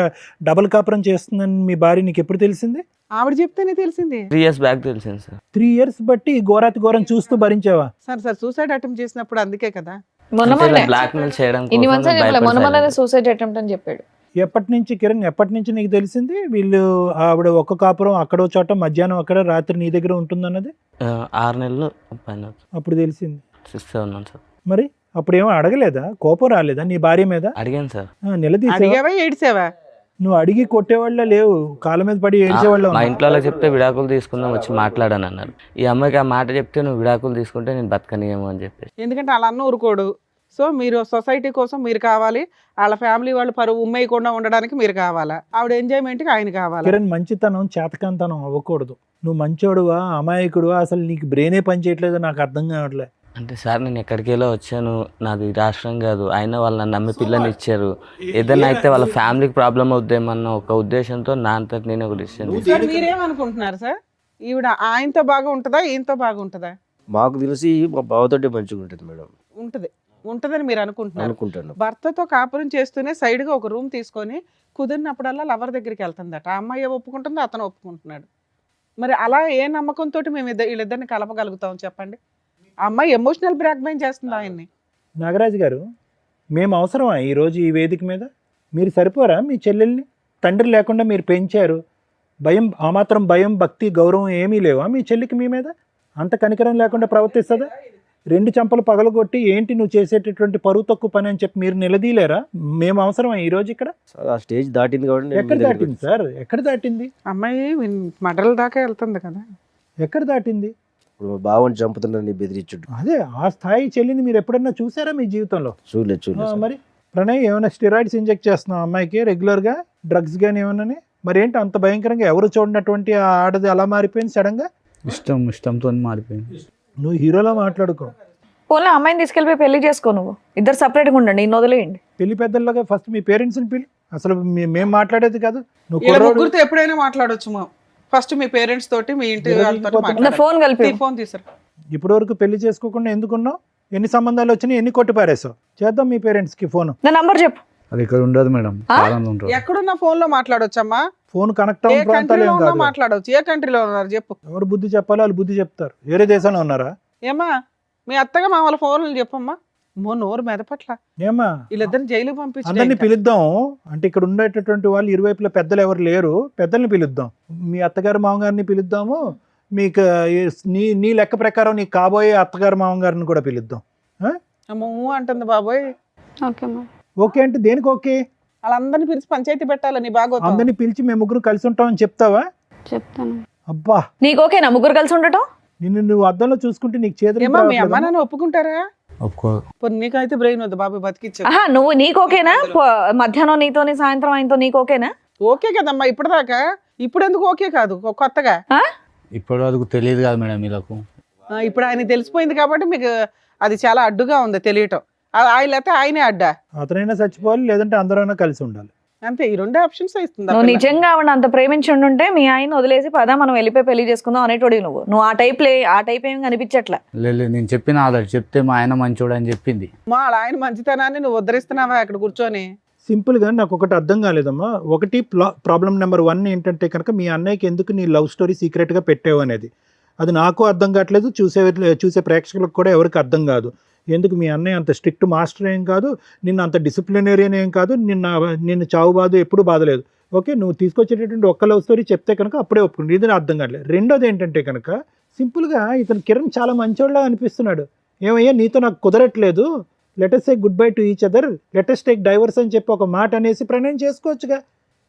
డబల్ కాపురం చేస్తుందని మీ భార్య నీకు ఎప్పుడు తెలిసింది? ఆవిడ చెప్తేనే తెలిసింది. 3 years బ్యాక్ తెలిసింది సార్. 3 years బట్టి ఈ ఘోరాతి ఘోరం చూస్తూ భరించావా? సార్ సూసైడ్ అటెంప్ట్ చేసినప్పుడు అందుకే కదా. మొన్న బ్లాక్ మెయిల్ చేయడం ఇన్ని కోసం మంత్స్ నేను భయపడి మొన్న silent. సూసైడ్ అటెంప్ట్ అని చెప్పాడు. ఎప్పటి నుంచి కిరణ్, ఎప్పటి నుంచి నీకు తెలిసింది వీళ్ళు ఆవిడ ఒక్క కాపురం అక్కడో చోట మధ్యాహ్నం అక్కడ రాత్రి నీ దగ్గర ఉంటుందన్నది? 6 నెలలు పైన అప్పుడు తెలిసింది. 6-7 months సార్. మరి అప్పుడు ఏమో అడగలేదా? కోపం రాలేదా నీ భార్య మీద? అడిగాను సార్. నిలదీసావా? అడిగావా, ఏడ్చావా? నువ్వు అడిగి కొట్టేవాళ్ళ లేవు, కాళ్ళ మీద పడి ఏడ్చేవాళ్ళ మా ఇంట్లో వాళ్ళకి చెప్తే విడాకులు తీసుకుందాం వచ్చి మాట్లాడాను అన్నారు. ఈ అమ్మాయికి ఆ మాట చెప్తే నువ్వు విడాకులు తీసుకుంటే నేను బతకనియేమో అని చెప్పేసి. ఎందుకంటే వాళ్ళ అన్న ఊరుకోడు. సో మీరు సొసైటీ కోసం మీరు కావాలి, వాళ్ళ ఫ్యామిలీ వాళ్ళు పరువు ఉమ్మేయకుండా ఉండడానికి మీరు కావాలా, ఆవిడ ఎంజాయ్మెంట్కి ఆయన కావాలా? కిరణ్, మంచితనం చేతకాంతనం అవ్వకూడదు. నువ్వు మంచోడువా అమాయకుడువా, అసలు నీకు బ్రెయినే పని చేయట్లేదో నాకు అర్థం కావట్లే. అంటే సార్ నేను ఎక్కడికెళ్ళో వచ్చాను, నాది రాష్ట్రం కాదు, అయినా వాళ్ళు నన్ను నమ్మి పిల్లని ఇచ్చారు. ఏదైనా అయితే వాళ్ళ ఫ్యామిలీకి ప్రాబ్లం అవుద్దేమన్న ఒక ఉద్దేశంతో నా అంతటి నేను ఒక డిసిషన్. సార్ మీరేమనుకుంటున్నారు సార్? ఈవిడ ఆయనతో బాగా ఉంటుందా, ఈయనతో బాగా ఉంటుందా? మాకు తెలిసి మా బావతోటే మంచిగా ఉంటుంది మేడం ఉంటుందని మీరు అనుకుంటున్నారు. అనుకుంటాను. భర్తతో కాపురం చేస్తూనే సైడ్గా ఒక రూమ్ తీసుకొని కుదిరినప్పుడల్లా లవర్ దగ్గరికి వెళ్తుందట. ఆ అమ్మాయి ఒప్పుకుంటుందో అతను ఒప్పుకుంటున్నాడు. మరి అలా ఏ నమ్మకంతో మేము వీళ్ళిద్దరిని కలపగలుగుతాం చెప్పండి? ఆ అమ్మాయి ఎమోషనల్ బ్లాక్మెయిల్ చేస్తుంది ఆయన్ని. నాగరాజు గారు, మేము అవసరమా ఈరోజు ఈ వేదిక మీద? మీరు సరిపోరా మీ చెల్లెల్ని? తండ్రి లేకుండా మీరు పెంచారు, భయం, ఆ మాత్రం భయం భక్తి గౌరవం ఏమీ లేవా మీ చెల్లికి మీ మీద? అంత కనికరం లేకుండా ప్రవర్తిస్తుందా? 2 చెంపలు పగలగొట్టి ఏంటి నువ్వు చేసేటటువంటి పరువు తక్కువ పని అని చెప్పి మీరు నిలదీలేరా? మేము అవసరమా ఈ రోజు ఇక్కడ? సార్ ఆ స్టేజ్ దాటింది కాబట్టి నేను ఎక్కడ మీ దగ్గరికి దాటింది సార్? ఎక్కడ దాటింది? అమ్మాయి మడల దాకా వెళ్తుంది కదా. ఎక్కడ దాటింది? ఇప్పుడు మా బావని చంపుతున్నారని బెదిరించుడు. అదే ఆ స్థాయి చెల్లిని మీరు ఎప్పుడన్నా చూసారా మీ జీవితంలో? చూడలేదు మరి ప్రణయ్ ఏమైనా స్టెరాయిడ్స్ ఇంజెక్ట్ చేస్తున్నావు అమ్మాయికి రెగ్యులర్గా, డ్రగ్స్ కానీ ఏమన్నా? మరి ఏంటి అంత భయంకరంగా ఎవరు చూడనటువంటి ఆ ఆడది అలా మారిపోయింది సడన్ గా? ఇష్టంతో మారిపోయింది. నువ్వు హీరోలా మాట్లాడుకో. పోనీ అమ్మాయిని తీసుకెళ్ళిపోయి పెళ్లి చేసుకో, నువ్వు ఇద్దరు సపరేట్గా ఉండండి, నిన్ను వదిలేయండి. పెళ్లి పెద్దల్లాగా ఫస్ట్ మీ పేరెంట్స్ని పిలు. అసలు మేము మాట్లాడేది కాదు. నువ్వు ఇలా కుర్రోడు ముగ్గురితో ఎప్పుడైనా మాట్లాడొచ్చు. ఫస్ట్ మీ పేరెంట్స్ తోటి, మీ ఇంటి వాళ్ళతో నా మాట్లాడాలి. ఫోన్ కలిపి ఫోన్ తీసారు. ఇప్పటి వరకు పెళ్లి చేసుకోకుండా ఎందుకున్నావు? ఎన్ని సంబంధాలు వచ్చినాయి, ఎన్ని కొట్టి పారేసావు? చేద్దాం మీ పేరెంట్స్కి ఫోన్. నా నంబర్ చెప్పు. అది ఇక్కడ ఉండదు మేడం, కాలంలో ఉంటారు. ఎక్కడున్న ఫోన్ లో మాట్లాడొచ్చమ్మా? ఫోన్ కనెక్ట్ ఏ అవ్వని ప్రాంతాలు కంట్రీలో ఏం ఉన్నా కాదు. మాట్లాడవచ్చు. ఏ కంట్రీలో ఉన్నారు చెప్పు. ఎవరు బుద్ధి చెప్పాలో వాళ్ళు బుద్ధి చెప్తారు. వేరే దేశంలో ఉన్నారా? ఏమా మీ అత్తగా మా వాళ్ళ ఫోన్లు చెప్పమ్మా. నోరు మెదపట్ల. ఏమా వీళ్ళిద్దరిని జైలుకి అందరినీ పంపించి పిలుద్దాం. అంటే ఇక్కడ ఉండేటటువంటి వాళ్ళు ఇరువైపుల పెద్దలు ఎవరు లేరు, పెద్దల్ని పిలుద్దాం. మీ అత్తగారు మామగారిని పిలుద్దాము. మీకు నీ లెక్క ప్రకారం నీ కాబోయే అత్తగారు మామగారిని కూడా పిలుద్దాం. అంటుంది బాబోయ్. Okay madam. ఓకే అంటే దేనికి ఓకే? వాళ్ళందరినీ పిలిచి పంచాయతీ పెట్టాలని బాగా అందరినీ పిలిచి మేము ముగ్గురు కలిసి ఉంటామని చెప్తావా? చెప్తాను. అబ్బా, నీకు ఓకేనా ముగ్గురు కలిసి ఉండటం? నిన్ను నువ్వు అద్దంలో చూసుకుంటే నీకు చేతులు ఏమా మీ అమ్మ నాన్న ఒప్పుకుంటారా? ఒప్పుకో. నీకైతే బ్రెయిన్ వద్దు బాబు, బతికిచ్చు. ఆహా, నువ్వు నీకు ఓకేనా? మధ్యాహ్నం నీతోని సాయంత్రం ఆయనతో నీకు ఓకేనా? ఓకే కదమ్మా ఇప్పటిదాకా. ఇప్పుడు ఎందుకు ఓకే కాదు కొత్తగా? ఇప్పటి వరకు తెలియదు కదా మేడం వీళ్ళకు. ఇప్పుడు ఆయన తెలిసిపోయింది కాబట్టి మీకు అది చాలా అడ్డుగా ఉంది తెలియటం. ఆయన అయితే ఆయనే అడ్డా. అతనైనా చచ్చిపోవాలి, లేదంటే అందరైనా కలిసి ఉండాలి. అంతే, ఈ 2 ఆప్షన్స్ ఇస్తుంది. నువ్వు నిజంగా ఆవిడ అంత ప్రేమించి ఉంటే మీ ఆయన వదిలేసి పదా మనం వెళ్ళిపోయి పెళ్లి చేసుకుందాం అనేటోడి. నువ్వు ఆ టైప్ ఏం కనిపించట్లా. లేదు, నేను చెప్పిన ఆల్రెడీ చెప్తే మా ఆయన మంచోడు అని చెప్పింది. మా ఆయన మంచితనాన్ని నువ్వు ఉద్ధరిస్తున్నావా అక్కడ కూర్చొని? సింపుల్గా నాకు ఒకటి అర్థం కాలేదమ్మా. ఒకటి ప్రాబ్లం నెంబర్ 1 ఏంటంటే కనుక మీ అన్నయ్యకి ఎందుకు నీ లవ్ స్టోరీ సీక్రెట్గా పెట్టావు అనేది. అది నాకు అర్థం కావట్లేదు, చూసే ప్రేక్షకులకు కూడా ఎవరికి అర్థం కాదు. ఎందుకు మీ అన్నయ్య అంత స్ట్రిక్ట్ మాస్టర్ ఏం కాదు, నిన్ను అంత డిసిప్లినరియన్ ఏం కాదు, నిన్ను చావు బాధ ఎప్పుడు బాధలేదు. ఓకే, నువ్వు తీసుకొచ్చేటటువంటి ఒక్క లవ్ స్టోరీ చెప్తే కనుక అప్పుడే ఒప్పుకుంది. ఇది అర్థం కావట్లేదు. రెండోది ఏంటంటే కనుక సింపుల్గా ఇతను కిరణ్ చాలా మంచోళ్ళ అనిపిస్తున్నాడు. ఏమయ్యా నీతో నాకు కుదరట్లేదు, let's say good bye to each other, let's take divorce అని చెప్పి ఒక మాట అనేసి ప్రణయం చేసుకోవచ్చుగా.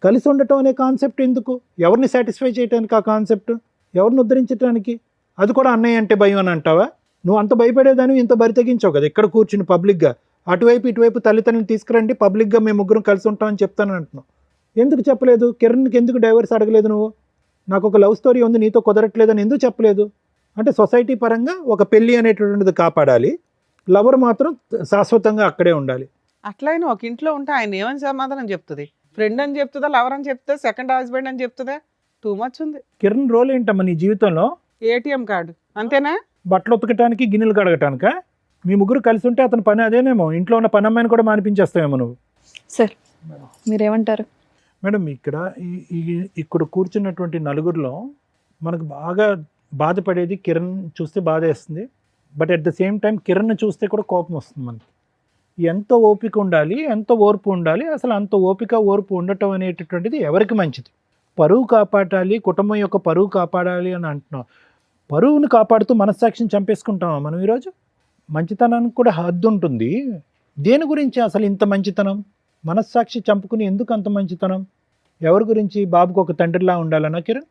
కలిసి ఉండటం అనే కాన్సెప్ట్ ఎందుకు? ఎవరిని సాటిస్ఫై చేయడానికి ఆ కాన్సెప్ట్? ఎవరిని ఉద్ధరించడానికి? అది కూడా అన్నయ్య అంటే భయం అని అంటావా? నువ్వు అంత భయపడేదాన్ని ఇంత బరి తెగించావు కదా ఇక్కడ కూర్చుని పబ్లిక్గా. అటువైపు ఇటువైపు తల్లిదండ్రులను తీసుకురండి, పబ్లిక్గా మేము ముగ్గురం కలిసి ఉంటామని చెప్తానని అంటున్నావు. ఎందుకు చెప్పలేదు? కిరణ్కి ఎందుకు డైవర్స్ అడగలేదు నువ్వు? నాకు ఒక లవ్ స్టోరీ ఉంది నీతో కుదరట్లేదని ఎందుకు చెప్పలేదు? అంటే సొసైటీ పరంగా ఒక పెళ్ళి అనేటటువంటిది కాపాడాలి, లవర్ మాత్రం శాశ్వతంగా అక్కడే ఉండాలి. అట్లయినా ఒక ఇంట్లో ఉంటే ఆయన ఏమని సమాధానం చెప్తుంది? ఫ్రెండ్ అని చెప్తుందా, లవర్ అని చెప్తుందా, సెకండ్ హస్బెండ్ అని చెప్తుందా? టూ మచ్ ఉంది. కిరణ్ రోల్ ఏంటమ్మా నీ జీవితంలో? ఏటీఎం కార్డు అంతేనా? బట్టలు ఉతకటానికి, గిన్నెలు కడగటానికా? మీ ముగ్గురు కలిసి ఉంటే అతని పని అదేనేమో. ఇంట్లో ఉన్న పని అమ్మాయిని కూడా మానిపించేస్తావేమో నువ్వు. సార్ మీరేమంటారు? మేడం ఇక్కడ ఇక్కడ కూర్చున్నటువంటి నలుగురిలో మనకు బాగా బాధపడేది కిరణ్ చూస్తే బాధ వేస్తుంది. But at the same time Kiran చూస్తే కూడా కోపం వస్తుంది మనకి. ఎంత ఓపిక ఉండాలి, ఎంత ఓర్పు ఉండాలి, అసలు అంత ఓపిక ఓర్పు ఉండటం అనేటటువంటిది ఎవరికి మంచిది? పరువు కాపాడాలి, కుటుంబం యొక్క పరువు కాపాడాలి అని అంటున్నాం. పరువును కాపాడుతూ మనస్సాక్షిని చంపేసుకుంటామా మనం ఈరోజు? మంచితనానికి కూడా హద్దు ఉంటుంది. దేని గురించి అసలు ఇంత మంచితనం? మనస్సాక్షి చంపుకుని ఎందుకు అంత మంచితనం? ఎవరి గురించి? బాబుకు ఒక తండ్రిలా ఉండాలన్నా కిరణ్?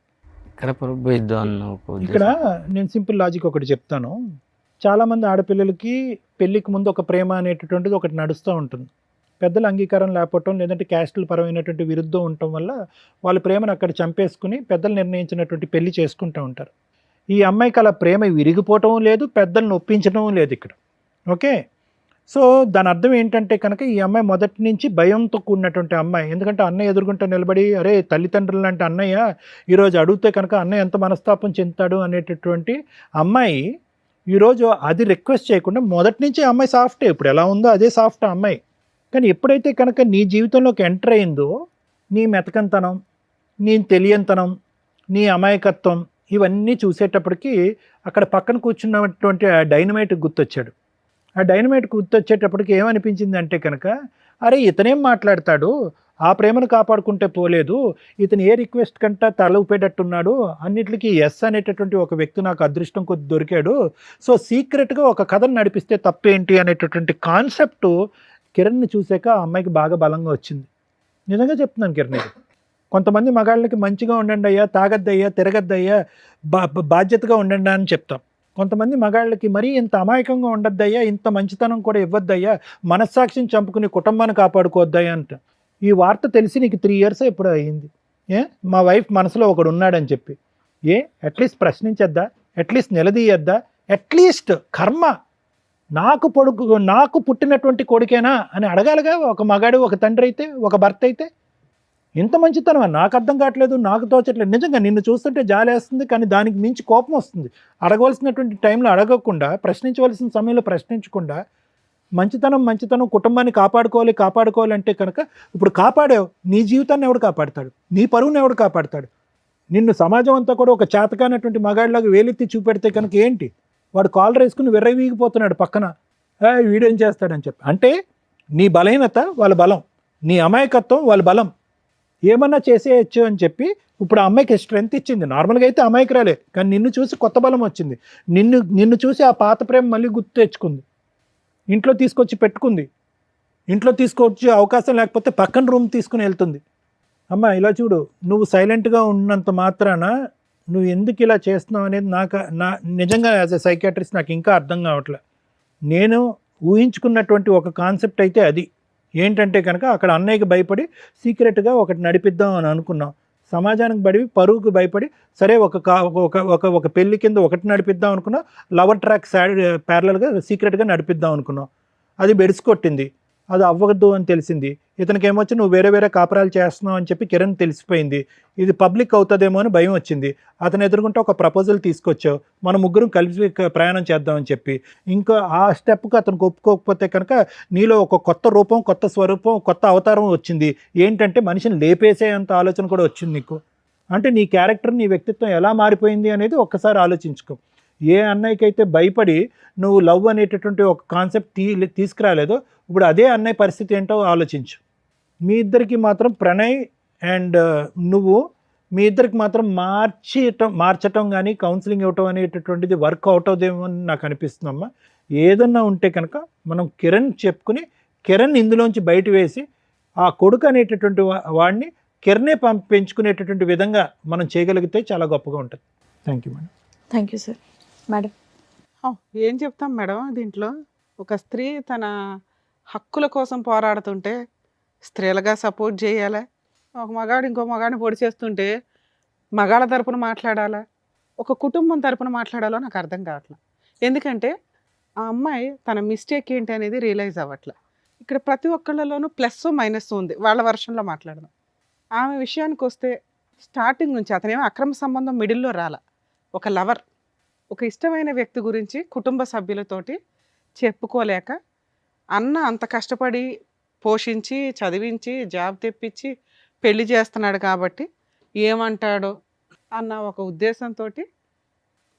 ఇక్కడ నేను సింపుల్ లాజిక్ ఒకటి చెప్తాను. చాలామంది ఆడపిల్లలకి పెళ్ళికి ముందు ఒక ప్రేమ అనేటటువంటిది ఒకటి నడుస్తూ ఉంటుంది. పెద్దల అంగీకారం లేకపోవటం, లేదంటే క్యాస్టుల పరమైనటువంటి విరుద్ధం ఉండటం వల్ల వాళ్ళ ప్రేమను అక్కడ చంపేసుకుని పెద్దలు నిర్ణయించినటువంటి పెళ్లి చేసుకుంటూ ఉంటారు. ఈ అమ్మాయికి అలా ప్రేమ విరిగిపోవటం లేదు, పెద్దలను ఒప్పించడం లేదు ఇక్కడ. ఓకే, సో దాని అర్థం ఏంటంటే కనుక ఈ అమ్మాయి మొదటి నుంచి భయంతో కూడినటువంటి అమ్మాయి. ఎందుకంటే అన్నయ్య ఎదుర్కొంటే నిలబడి అరే తల్లిదండ్రులు లాంటి అన్నయ్య ఈరోజు అడిగితే కనుక అన్నయ్య ఎంత మనస్తాపం చెందుతాడు అనేటటువంటి అమ్మాయి ఈరోజు అది రిక్వెస్ట్ చేయకుండా మొదటి నుంచి అమ్మాయి సాఫ్టే. ఇప్పుడు ఎలా ఉందో అదే సాఫ్ట్ అమ్మాయి. కానీ ఎప్పుడైతే కనుక నీ జీవితంలోకి ఎంటర్ అయిందో నీ మెతకంతనం, నీ తెలియంతనం, నీ అమాయకత్వం ఇవన్నీ చూసేటప్పటికి అక్కడ పక్కన కూర్చున్నటువంటి ఆ డైనమైట్ గుర్తొచ్చాడు. ఆ డైనమైట్ గుర్తొచ్చేటప్పటికి ఏమనిపించింది అంటే కనుక అరే ఇతనేం మాట్లాడతాడు, ఆ ప్రేమను కాపాడుకుంటే పోలేదు, ఇతను ఏ రిక్వెస్ట్ కంటే తల ఊపేటట్టున్నాడు, అన్నిటికీ ఎస్ అనేటటువంటి ఒక వ్యక్తి నాకు అదృష్టం కొద్ది దొరికాడు, సో సీక్రెట్గా ఒక కథను నడిపిస్తే తప్పేంటి అనేటటువంటి కాన్సెప్ట్ కిరణ్ని చూసాక ఆ అమ్మాయికి బాగా బలంగా వచ్చింది. నిజంగా చెప్తున్నాను కిరణ్ ఇది. కొంతమంది మగాళ్ళకి మంచిగా ఉండండి అయ్యా, తాగద్దయ్యా, తిరగద్దయ్యా, బాధ్యతగా ఉండండి అని చెప్తాం. కొంతమంది మగాళ్ళకి మరీ ఇంత అమాయకంగా ఉండద్దయ్యా, ఇంత మంచితనం కూడా ఇవ్వద్దయ్యా, మనస్సాక్షిని చంపుకుని కుటుంబాన్ని కాపాడుకోవద్దయ్యా అంట. ఈ వార్త తెలిసి నీకు 3 years ఎప్పుడు అయ్యింది. మా వైఫ్ మనసులో ఒకడు ఉన్నాడని చెప్పి అట్లీస్ట్ ప్రశ్నించద్దా, అట్లీస్ట్ నిలదీయద్దా, అట్లీస్ట్ కర్మ నాకు పుట్టినటువంటి కొడుకేనా అని అడగాలిగా ఒక మగాడు, ఒక తండ్రి అయితే, ఒక భర్త అయితే. ఇంత మంచితనం నాకు అర్థం కావట్లేదు, నాకు తోచట్లేదు. నిజంగా నిన్ను చూస్తుంటే జాలేస్తుంది, కానీ దానికి మించి కోపం వస్తుంది. అడగవలసినటువంటి టైంలో అడగకుండా, ప్రశ్నించవలసిన సమయంలో ప్రశ్నించకుండా, మంచితనం కుటుంబాన్ని కాపాడుకోవాలి అంటే కనుక ఇప్పుడు కాపాడావు, నీ జీవితాన్ని ఎవడు కాపాడతాడు, నీ పరువుని ఎవడు కాపాడతాడు? నిన్ను సమాజం అంతా కూడా ఒక చేతకానటువంటి మగాడిలాగా వేలెత్తి చూపెడితే కనుక ఏంటి, వాడు కాలర్ వేసుకుని విర్రవీగిపోతున్నాడు పక్కన, వీడేం చేస్తాడని చెప్పి. అంటే నీ బలహీనత వాళ్ళ బలం, నీ అమాయకత్వం వాళ్ళ బలం, ఏమన్నా చేసేయచ్చు అని చెప్పి ఇప్పుడు ఆ అమ్మాయికి స్ట్రెంత్ ఇచ్చింది. నార్మల్గా అయితే అమాయకురాలే, కానీ నిన్ను చూసి కొత్త బలం వచ్చింది. నిన్ను చూసి ఆ పాత ప్రేమ మళ్ళీ గుర్తు తెచ్చుకుంది, ఇంట్లో తీసుకొచ్చి పెట్టుకుంది. ఇంట్లో తీసుకొచ్చి అవకాశం లేకపోతే పక్కన రూమ్ తీసుకుని వెళ్తుంది. అమ్మ ఇలా చూడు, నువ్వు సైలెంట్గా ఉన్నంత మాత్రాన నువ్వు ఎందుకు ఇలా చేస్తున్నావు అనేది నా నిజంగా యాజ్ ఎ సైకియాట్రిస్ట్ నాకు ఇంకా అర్థం కావట్లే. నేను ఊహించుకున్నటువంటి ఒక కాన్సెప్ట్ అయితే అది ఏంటంటే కనుక అక్కడ అన్నయ్యకి భయపడి సీక్రెట్గా ఒకటి నడిపిద్దాం అని అనుకున్నాం. సమాజానికి బడి పరువుకు భయపడి సరే ఒక పెళ్లి కింద ఒకటి నడిపిద్దాం అనుకున్నాం, లవర్ ట్రాక్ ప్యారలల్గా సీక్రెట్గా నడిపిద్దాం అనుకున్నాం. అది బెడిసికొట్టింది, అది అవ్వదు అని తెలిసింది. ఇతనికి ఏమొచ్చి నువ్వు వేరే కాపురాలు చేస్తున్నావు అని చెప్పి కిరణ్ తెలిసిపోయింది. ఇది పబ్లిక్ అవుతుందేమో అని భయం వచ్చింది. అతను ఎదుర్కొంటే ఒక ప్రపోజల్ తీసుకొచ్చావు, మన ముగ్గురం కలిసి ప్రయాణం చేద్దామని చెప్పి. ఇంకా ఆ స్టెప్కి అతనికి ఒప్పుకోకపోతే కనుక నీలో ఒక కొత్త రూపం, కొత్త స్వరూపం, కొత్త అవతారం వచ్చింది. ఏంటంటే మనిషిని లేపేసేంత ఆలోచన కూడా వచ్చింది నీకు. అంటే నీ క్యారెక్టర్, నీ వ్యక్తిత్వం ఎలా మారిపోయింది అనేది ఒక్కసారి ఆలోచించుకో. ఏ అన్నయ్యకైతే భయపడి నువ్వు లవ్ అనేటటువంటి ఒక కాన్సెప్ట్ తీసుకురాలేదో, ఇప్పుడు అదే అన్నయ్య పరిస్థితి ఏంటో ఆలోచించు. మీ ఇద్దరికి మాత్రం ప్రణయ్ అండ్ నువ్వు మీ ఇద్దరికి మాత్రం మార్చటం కానీ కౌన్సిలింగ్ ఇవ్వటం అనేటటువంటిది వర్క్ అవుట్ అవుదేమో అని నాకు అనిపిస్తుందమ్మా. ఏదన్నా ఉంటే కనుక మనం కిరణ్ చెప్పుకుని కిరణ్ ఇందులోంచి బయట వేసి ఆ కొడుకు అనేటటువంటి వాడిని కిరణే పెంచుకునేటటువంటి విధంగా మనం చేయగలిగితే చాలా గొప్పగా ఉంటుంది. Thank you madam. Thank you sir. Madam ఏం చెప్తాం మేడం, దీంట్లో ఒక స్త్రీ తన హక్కుల కోసం పోరాడుతుంటే స్త్రీలుగా సపోర్ట్ చేయాలా, ఒక మగాడు ఇంకో మగాడిని పొడి చేస్తుంటే మగాళ్ళ తరపున మాట్లాడాలా, ఒక కుటుంబం తరపున మాట్లాడాలో నాకు అర్థం కావట్లేదు. ఎందుకంటే ఆ అమ్మాయి తన మిస్టేక్ ఏంటి అనేది రియలైజ్ అవ్వట్లే. ఇక్కడ ప్రతి ఒక్కళ్ళలోనూ ప్లస్ మైనస్ ఉంది. వాళ్ళ వర్షన్లో మాట్లాడదాం. ఆమె విషయానికి వస్తే స్టార్టింగ్ నుంచి అతనేమో అక్రమ సంబంధం మిడిల్లో రాల, ఒక లవర్, ఒక ఇష్టమైన వ్యక్తి గురించి కుటుంబ సభ్యులతోటి చెప్పుకోలేక అన్న అంత కష్టపడి పోషించి చదివించి జాబ్ తెప్పించి పెళ్లి చేస్తున్నాడు కాబట్టి ఏమంటాడో అన్న ఒక ఉద్దేశంతో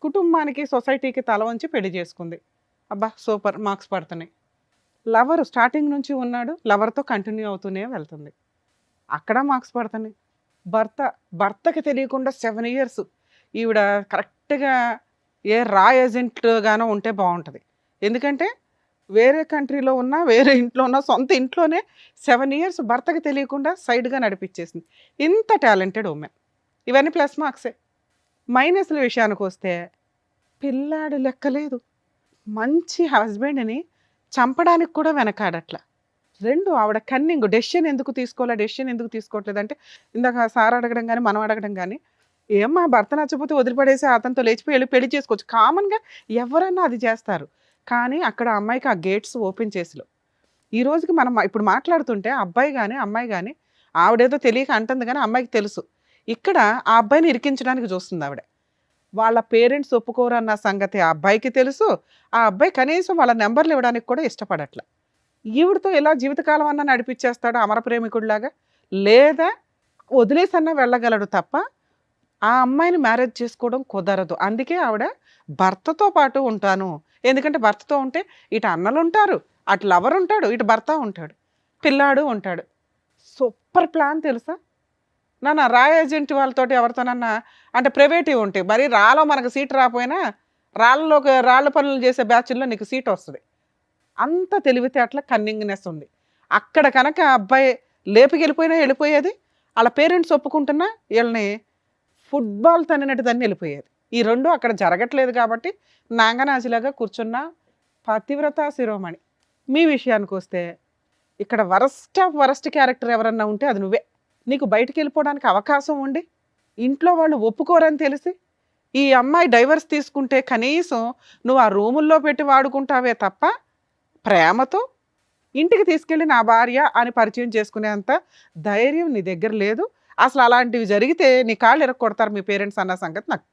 కుటుంబానికి సొసైటీకి తల వంచి పెళ్లి చేసుకుంది. అబ్బా సూపర్, మార్క్స్ పడుతున్నాయి. లవర్ స్టార్టింగ్ నుంచి ఉన్నాడు, లవర్తో కంటిన్యూ అవుతూనే వెళ్తుంది, అక్కడ మార్క్స్ పడుతున్నాయి. భర్తకి తెలియకుండా 7 years ఈవిడ కరెక్ట్గా ఏ రా ఏజెంట్గానో ఉంటే బాగుంటుంది. ఎందుకంటే వేరే కంట్రీలో ఉన్నా, వేరే ఇంట్లో ఉన్నా, సొంత ఇంట్లోనే 7 years భర్తకి తెలియకుండా సైడ్గా నడిపించేసింది. ఇంత టాలెంటెడ్ ఉమెన్. ఇవన్నీ ప్లస్ మార్క్సే. మైనస్ల విషయానికి వస్తే పిల్లాడు లెక్కలేదు, మంచి హస్బెండ్ని చంపడానికి కూడా వెనకాడట్ల. 2 ఆవిడ కన్నింగ్, డెసిషన్ ఎందుకు తీసుకోవట్లేదు అంటే ఇందాక సార్ అడగడం కానీ మనం అడగడం కానీ, ఏమ్మా భర్త నచ్చకపోతే వదిలిపడేసి అతనితో లేచిపోయి పెళ్లి చేసుకోవచ్చు, కామన్గా ఎవరన్నా అది చేస్తారు. కానీ అక్కడ అమ్మాయికి ఆ గేట్స్ ఓపెన్ చేసిలో ఈ రోజుకి మనం ఇప్పుడు మాట్లాడుతుంటే అబ్బాయి కానీ అమ్మాయి కానీ ఆవిడేదో తెలియక అంటుంది, కానీ అమ్మాయికి తెలుసు ఇక్కడ ఆ అబ్బాయిని ఇరికించడానికి చూస్తుంది ఆవిడ. వాళ్ళ పేరెంట్స్ ఒప్పుకోరు అన్న సంగతి ఆ అబ్బాయికి తెలుసు. ఆ అబ్బాయి కనీసం వాళ్ళ నెంబర్లు ఇవ్వడానికి కూడా ఇష్టపడట్ల. ఈవిడతో ఇలా జీవితకాలం అన్నా నడిపించేస్తాడు అమర ప్రేమికుడిలాగా, లేదా వదిలేసన్నా వెళ్ళగలడు తప్ప ఆ అమ్మాయిని మ్యారేజ్ చేసుకోవడం కుదరదు. అందుకే ఆవిడ భర్తతో పాటు ఉంటాను, ఎందుకంటే భర్తతో ఉంటే ఇటు అన్నలు ఉంటారు, అటు లవర్ ఉంటాడు, ఇటు భర్త ఉంటాడు, పిల్లాడు ఉంటాడు. సూపర్ ప్లాన్ తెలుసా నాన్న. రా ఏజెంట్ వాళ్ళతోటి ఎవరితోనన్నా అంటే ప్రైవేటివ్ ఉంటాయి, మరి రాలో మనకు సీట్ రాకపోయినా రాళ్ళ పనులు చేసే బ్యాచ్ల్లో నీకు సీట్ వస్తుంది. అంత తెలివితేటల కన్నింగ్నెస్ ఉంది అక్కడ. కనుక అబ్బాయి లేపుకెళ్ళిపోయినా వెళ్ళిపోయేది, వాళ్ళ పేరెంట్స్ ఒప్పుకుంటున్నా వీళ్ళని ఫుట్బాల్ తన్నినట్టు తన్ని వెళ్ళిపోయేది. ఈ రెండు అక్కడ జరగట్లేదు కాబట్టి నాంగనాజిలాగా కూర్చున్న పతివ్రత శిరోమణి. మీ విషయానికి వస్తే ఇక్కడ వరస్ట్ ఆఫ్ వరస్ట్ క్యారెక్టర్ ఎవరన్నా ఉంటే అది నువ్వే. నీకు బయటికి వెళ్ళిపోవడానికి అవకాశం ఉండి ఇంట్లో వాళ్ళు ఒప్పుకోరని తెలిసి ఈ అమ్మాయి డైవర్స్ తీసుకుంటే కనీసం నువ్వు ఆ రూముల్లో పెట్టి వాడుకుంటావే తప్ప ప్రేమతో ఇంటికి తీసుకెళ్ళి నా భార్య అని పరిచయం చేసుకునేంత ధైర్యం నీ దగ్గర లేదు. అసలు అలాంటివి జరిగితే నీ కాళ్ళు ఎరగొడతారు మీ పేరెంట్స్ అన్న సంగతి నాకు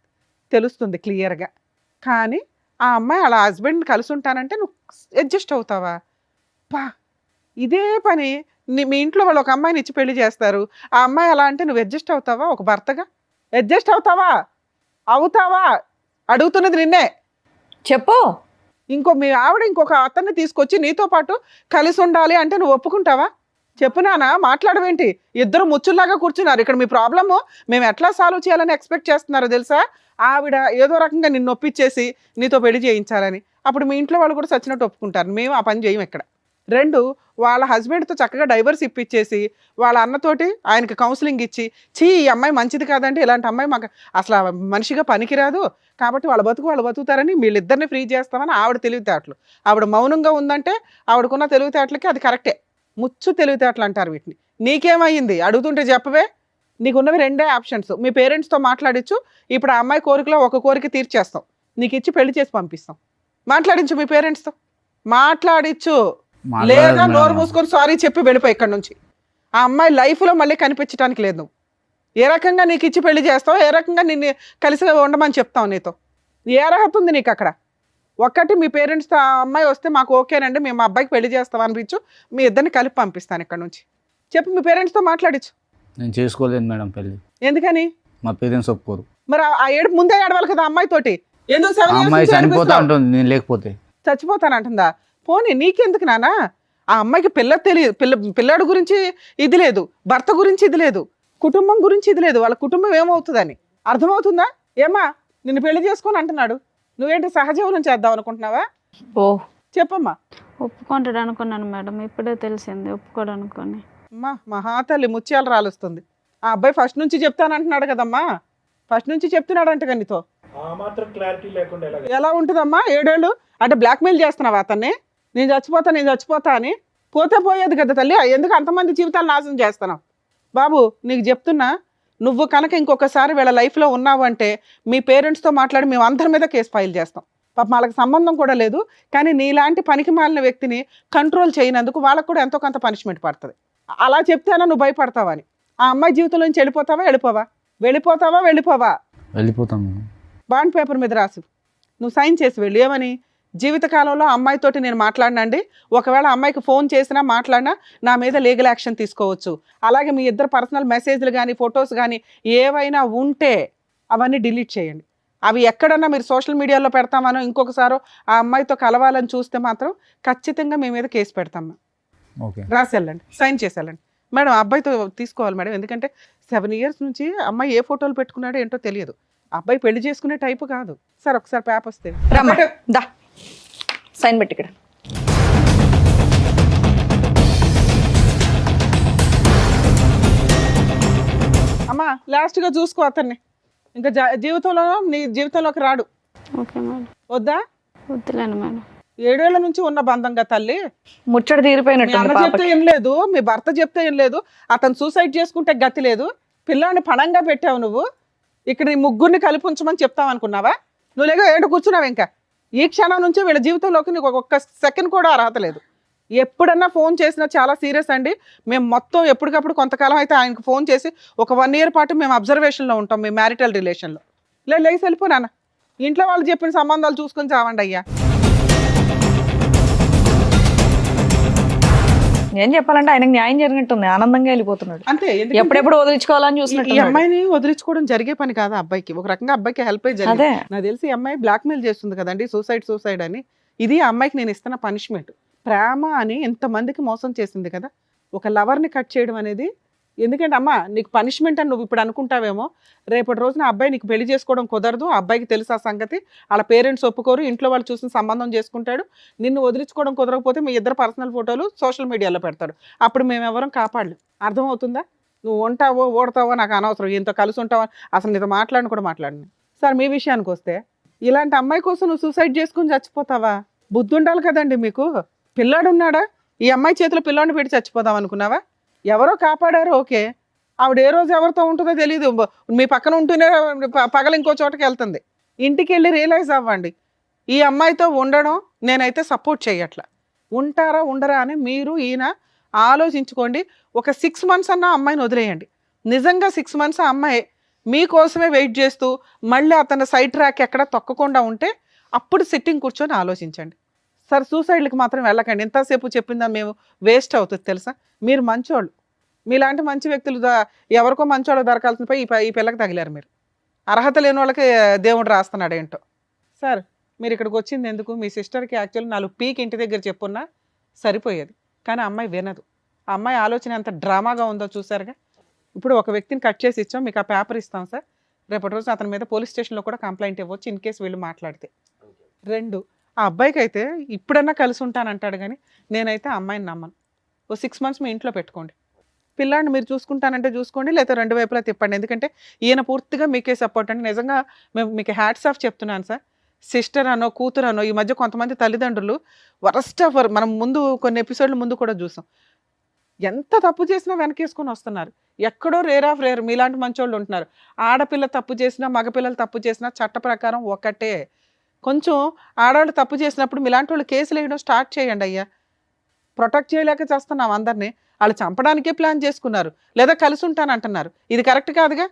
తెలుస్తుంది క్లియర్గా. కానీ ఆ అమ్మాయి అలా హస్బెండ్ కలిసి ఉంటానంటే నువ్వు అడ్జస్ట్ అవుతావా? పా ఇదే పని మీ ఇంట్లో వాళ్ళు ఒక అమ్మాయిని ఇచ్చి పెళ్లి చేస్తారు, ఆ అమ్మాయి అలా అంటే నువ్వు అడ్జస్ట్ అవుతావా? ఒక భర్తగా అడ్జస్ట్ అవుతావా? అడుగుతున్నది నిన్నే. చెప్పు. మీ ఆవిడ ఇంకొక అతన్ని తీసుకొచ్చి నీతో పాటు కలిసి ఉండాలి అంటే నువ్వు ఒప్పుకుంటావా? చెప్పు నాన్న, మాట్లాడవేంటి? ఇద్దరు ముచ్చుల్లాగా కూర్చున్నారు ఇక్కడ. మీ ప్రాబ్లము మేము ఎట్లా సాల్వ్ చేయాలని ఎక్స్పెక్ట్ చేస్తున్నారో తెలుసా? ఆవిడ ఏదో రకంగా నిన్ను ఒప్పించేసి నీతో పెళ్లి చేయించాలని. అప్పుడు మీ ఇంట్లో వాళ్ళు కూడా సచ్చినట్టు ఒప్పుకుంటారు. మేము ఆ పని చేయం ఇక్కడ. 2, వాళ్ళ హస్బెండ్తో చక్కగా డైవర్స్ ఇప్పించేసి వాళ్ళ అన్నతోటి ఆయనకి కౌన్సిలింగ్ ఇచ్చి, ఈ అమ్మాయి మంచిది కాదంటే ఇలాంటి అమ్మాయి మాకు అసలు మనిషిగా పనికిరాదు కాబట్టి వాళ్ళు బతుకుతారని వీళ్ళిద్దరిని ఫ్రీ చేస్తామని ఆవిడ తెలివితేటలు. ఆవిడ మౌనంగా ఉందంటే ఆవిడకున్న తెలివితేటలకి అది కరెక్టే. ముచ్చు తెలివితేటలు అంటారు వీటిని. నీకేమైంది అడుగుతుంటే చెప్పవే. నీకున్నవి 2 ఆప్షన్స్. మీ పేరెంట్స్తో మాట్లాడించు, ఇప్పుడు ఆ అమ్మాయి కోరికలో ఒక కోరిక తీర్చేస్తాం, నీకు ఇచ్చి పెళ్లి చేసి పంపిస్తాం. మాట్లాడించు మీ పేరెంట్స్తో, మాట్లాడించు. లేదా నోరు మూసుకొని సారీ చెప్పి వెళ్ళిపోయి ఇక్కడ నుంచి. ఆ అమ్మాయి లైఫ్లో మళ్ళీ కనిపించడానికి లేదు. నువ్వు ఏ రకంగా నీకు ఇచ్చి పెళ్లి చేస్తావు, ఏ రకంగా నిన్ను కలిసి ఉండమని చెప్తావు, నీతో ఏ అర్హత ఉంది నీకు అక్కడ? ఒక్కటి మీ పేరెంట్స్తో ఆ అమ్మాయి వస్తే మాకు ఓకేనండి, మేము మా అబ్బాయికి పెళ్లి చేస్తాం అనిపించు, మీ ఇద్దరిని కలిపి పంపిస్తాను ఇక్కడ నుంచి చెప్పి మీ పేరెంట్స్తో మాట్లాడించు. నేను చేసుకోలేదు మేడం పెళ్ళి. ఎందుకని? మా పేరెంట్స్ ఒప్పుకోరు. మరి ఆ ఏడుపు ముందే ఏడవాలి కదా అమ్మాయితోటి. ఎందుకు 7 years అమ్మాయి నుంచి చనిపోతా ఏడిపిస్తావు? ఉంటుంది నేను లేకపోతే. చచ్చిపోతానంటుందా? పోనీ నీకెందుకు నానా? ఆ అమ్మాయికి పిల్లాడు గురించి ఇది లేదు, భర్త గురించి ఇది లేదు, కుటుంబం గురించి ఇది లేదు. వాళ్ళ కుటుంబం ఏమవుతుందని అర్థమవుతుందా? ఏమా నిన్ను పెళ్లి చేసుకొని అంటున్నాడు, నువ్వేంటి సహజీవనం చేద్దాం అనుకుంటున్నావా? ఓ చెప్పమ్మా. ఒప్పుకుంటాడు అనుకున్నాను మేడం, ఇప్పుడే తెలిసింది ఒప్పుకోడు అనుకోని. అమ్మా మహాతల్లి ముత్యాలు రాలుస్తుంది. ఆ అబ్బాయి ఫస్ట్ నుంచి చెప్తానంటున్నాడు కదమ్మా, ఫస్ట్ నుంచి చెప్తున్నాడంట నీతో. ఎలా ఉంటుందమ్మా 7 ఏళ్ళు? అంటే బ్లాక్మెయిల్ చేస్తున్నావా అతన్ని? నేను చచ్చిపోతా అని? పోతే పోయేది కదా తల్లి, ఎందుకు అంతమంది జీవితాలు నాశనం చేస్తున్నావు? బాబు నీకు చెప్తున్నా, నువ్వు కనుక ఇంకొకసారి వీళ్ళ లైఫ్లో ఉన్నావు అంటే మీ పేరెంట్స్తో మాట్లాడి మేము అందరి మీద కేసు ఫైల్ చేస్తాం. పాప వాళ్ళకి సంబంధం కూడా లేదు, కానీ నీలాంటి పనికి మాలిన వ్యక్తిని కంట్రోల్ చేయనందుకు వాళ్ళకు కూడా ఎంతో కొంత పనిష్మెంట్ పడుతుంది. అలా చెప్తేనా నువ్వు భయపడతావని? ఆ అమ్మాయి జీవితం నుంచి వెళ్ళిపోతావా? వెళ్ళిపోతాం. బాండ్ పేపర్ మీద రాసు, నువ్వు సైన్ చేసి వెళ్ళు. ఏమని? జీవితకాలంలో అమ్మాయితోటి నేను మాట్లాడినండి, ఒకవేళ అమ్మాయికి ఫోన్ చేసినా మాట్లాడినా నా మీద లీగల్ యాక్షన్ తీసుకోవచ్చు. అలాగే మీ ఇద్దరు పర్సనల్ మెసేజ్లు కానీ ఫొటోస్ కానీ ఏవైనా ఉంటే అవన్నీ డిలీట్ చేయండి. అవి ఎక్కడన్నా మీరు సోషల్ మీడియాలో పెడతామనో ఇంకొకసారో ఆ అమ్మాయితో కలవాలని చూస్తే మాత్రం ఖచ్చితంగా మీ మీద కేసు పెడతాము. ఓకే, రాసి వెళ్ళండి, సైన్ చేసి వెళ్ళండి మేడం. అబ్బాయితో తీసుకోవాలి మేడం, ఎందుకంటే 7 years నుంచి అమ్మాయి ఏ ఫోటోలు పెట్టుకున్నాడో ఏంటో తెలియదు. అబ్బాయి పెళ్లి చేసుకునే టైపు కాదు. సార్ ఒకసారి పేపర్ వస్తే రమ్మా, దా సైన్ పెట్టి ఇక్కడ. అమ్మా లాస్ట్గా చూసుకో అతన్ని, ఇంకా నీ జీవితంలోకి రాడు. Okay madam. వద్దా? వద్దులేను మేడం. 7 ఏళ్ల నుంచి ఉన్న బంధంగా తల్లి. ముచ్చట మీ తీరిపోయినట్టు అన్న చెప్తే ఏం లేదు, మీ భర్త చెప్తే ఏం లేదు, అతను సూసైడ్ చేసుకుంటే గతి లేదు. పిల్లాన్ని పణంగా పెట్టావు నువ్వు. ఇక్కడ నీ ముగ్గురిని కలిపి ఉంచమని చెప్తావు అనుకున్నావా? నువ్వు లేక ఏడు కూర్చున్నావు. ఇంకా ఈ క్షణం నుంచి వీళ్ళ జీవితంలోకి నీకు ఒక్క సెకండ్ కూడా అర్హత లేదు. ఎప్పుడన్నా ఫోన్ చేసినా చాలా సీరియస్ అండి. మేము మొత్తం ఎప్పటికప్పుడు కొంతకాలం అయితే ఆయనకు ఫోన్ చేసి ఒక 1 year పాటు మేము అబ్జర్వేషన్లో ఉంటాం, మీ మ్యారిటల్ రిలేషన్లో. లేచి వెళ్ళిపోనా, ఇంట్లో వాళ్ళు చెప్పిన సంబంధాలు చూసుకొని చావండి అయ్యా. ఏం చెప్పాలంటే ఆయనకు న్యాయం జరిగినట్టుంది, ఆనందంగా వెళ్ళిపోతున్నాడు. అంతే. ఎప్పుడెప్పుడు వదిలించుకోవాలని ఈ చూసినట్టు. అమ్మాయిని వదిలించుకోవడం జరిగే పని కాదు అబ్బాయికి. ఒక రకంగా అబ్బాయికి హెల్ప్ అయ్యి జరిగింది. అదే నాకు తెలిసి ఈ అమ్మాయి బ్లాక్మెయిల్ చేస్తుంది కదండి, సూసైడ్ అని. ఇది ఆ అమ్మాయికి నేను ఇస్తున్న పనిష్మెంట్. ప్రేమ అని ఎంతమందికి మోసం చేసింది కదా, ఒక లవర్ని కట్ చేయడం అనేది, ఎందుకంటే అమ్మ నీకు పనిష్మెంట్ అని నువ్వు ఇప్పుడు అనుకుంటావేమో, రేపటి రోజున ఆ అబ్బాయి నీకు పెళ్లి చేసుకోవడం కుదరదు, ఆ అబ్బాయికి తెలుసు ఆ సంగతి, వాళ్ళ పేరెంట్స్ ఒప్పుకోరు, ఇంట్లో వాళ్ళు చూసిన సంబంధం చేసుకుంటాడు, నిన్ను వదిలించుకోవడం కుదరకపోతే మీ ఇద్దరు పర్సనల్ ఫోటోలు సోషల్ మీడియాలో పెడతాడు, అప్పుడు మేము ఎవరం కాపాడలేం. అర్థమవుతుందా? నువ్వు ఉంటావో ఓడతావో నాకు అనవసరం, ఇంత కలిసి ఉంటావో అసలు నీతో మాట్లాడిన కూడా మాట్లాడిన. సార్ మీ విషయానికి వస్తే, ఇలాంటి అమ్మాయి కోసం నువ్వు సూసైడ్ చేసుకుని చచ్చిపోతావా? బుద్ధి ఉండాలి కదండి మీకు. పిల్లాడు ఉన్నాడా? ఈ అమ్మాయి చేతిలో పిల్లాడిని పెట్టి చచ్చిపోదాం అనుకున్నావా? ఎవరో కాపాడారు, ఓకే. ఆవిడ ఏ రోజు ఎవరితో ఉంటుందో తెలియదు, మీ పక్కన ఉంటూనే పగల ఇంకో చోటకి వెళ్తుంది. ఇంటికి వెళ్ళి రియలైజ్ అవ్వండి, ఈ అమ్మాయితో ఉండడం నేనైతే సపోర్ట్ చేయట్లా. ఉంటారా ఉండరా అని మీరు ఈయన ఆలోచించుకోండి. ఒక 6 months అన్న అమ్మాయిని వదిలేయండి. నిజంగా 6 months ఆ అమ్మాయి మీకోసమే వెయిట్ చేస్తూ మళ్ళీ అతను సైడ్ ట్రాక్ ఎక్కడ తొక్కకుండా ఉంటే అప్పుడు సిట్టింగ్ కూర్చొని ఆలోచించండి. సార్ సూసైడ్కి మాత్రం వెళ్ళకండి. ఎంతసేపు చెప్పిందా మేము వేస్ట్ అవుతుంది తెలుసా. మీరు మంచోళ్ళు, మీలాంటి మంచి వ్యక్తులు ఎవరికో మంచోళ్ళు దొరకాల్సిన పోయి ఈ పిల్లకి తగిలారు. మీరు అర్హత లేని వాళ్ళకి దేవుడు రాస్తున్నాడు ఏంటో. సార్ మీరు ఇక్కడికి వచ్చింది ఎందుకు? మీ సిస్టర్కి యాక్చువల్లీ 4 పీక్ ఇంటి దగ్గర చెప్పున్నా సరిపోయేది, కానీ అమ్మాయి వినదు. ఆ అమ్మాయి ఆలోచన ఎంత డ్రామాగా ఉందో చూసారుగా. ఇప్పుడు ఒక వ్యక్తిని కట్ చేసి ఇచ్చాం, మీకు ఆ పేపర్ ఇస్తాం సార్, రేపటి రోజు అతని మీద పోలీస్ స్టేషన్లో కూడా కంప్లైంట్ ఇవ్వచ్చు ఇన్ కేసు వీళ్ళు మాట్లాడితే. 2, ఆ అబ్బాయికి అయితే ఇప్పుడన్నా కలిసి ఉంటానంటాడు, కానీ నేనైతే ఆ అమ్మాయిని నమ్మను. ఓ 6 months మీ ఇంట్లో పెట్టుకోండి, పిల్లాడిని మీరు చూసుకుంటానంటే చూసుకోండి, లేకపోతే 2 వైపులా తిప్పండి. ఎందుకంటే ఈయన పూర్తిగా మీకే సపోర్ట్ అండి. నిజంగా మేము మీకు హ్యాట్స్ ఆఫ్ చెప్తున్నాను సార్. సిస్టర్ అనో కూతురు అనో, ఈ మధ్య కొంతమంది తల్లిదండ్రులు వరస్ట్ ఆఫ్, మనం ముందు కొన్ని ఎపిసోడ్ల ముందు కూడా చూసాం, ఎంత తప్పు చేసినా వెనకేసుకొని వస్తున్నారు. ఎక్కడో రేర్ ఆఫ్ రేర్ మీలాంటి మంచోళ్ళు ఉంటున్నారు. ఆడపిల్ల తప్పు చేసినా మగపిల్లలు తప్పు చేసినా చట్ట ప్రకారం ఒకటే. కొంచెం ఆడవాళ్ళు తప్పు చేసినప్పుడు మీలాంటి వాళ్ళు కేసులు వేయడం స్టార్ట్ చేయండి అయ్యా. ప్రొటెక్ట్ చేయలేక చేస్తున్నాం అందరినీ. వాళ్ళు చంపడానికే ప్లాన్ చేసుకున్నారు, లేదా కలిసి ఉంటానంటున్నారు. ఇది కరెక్ట్ కాదుగా.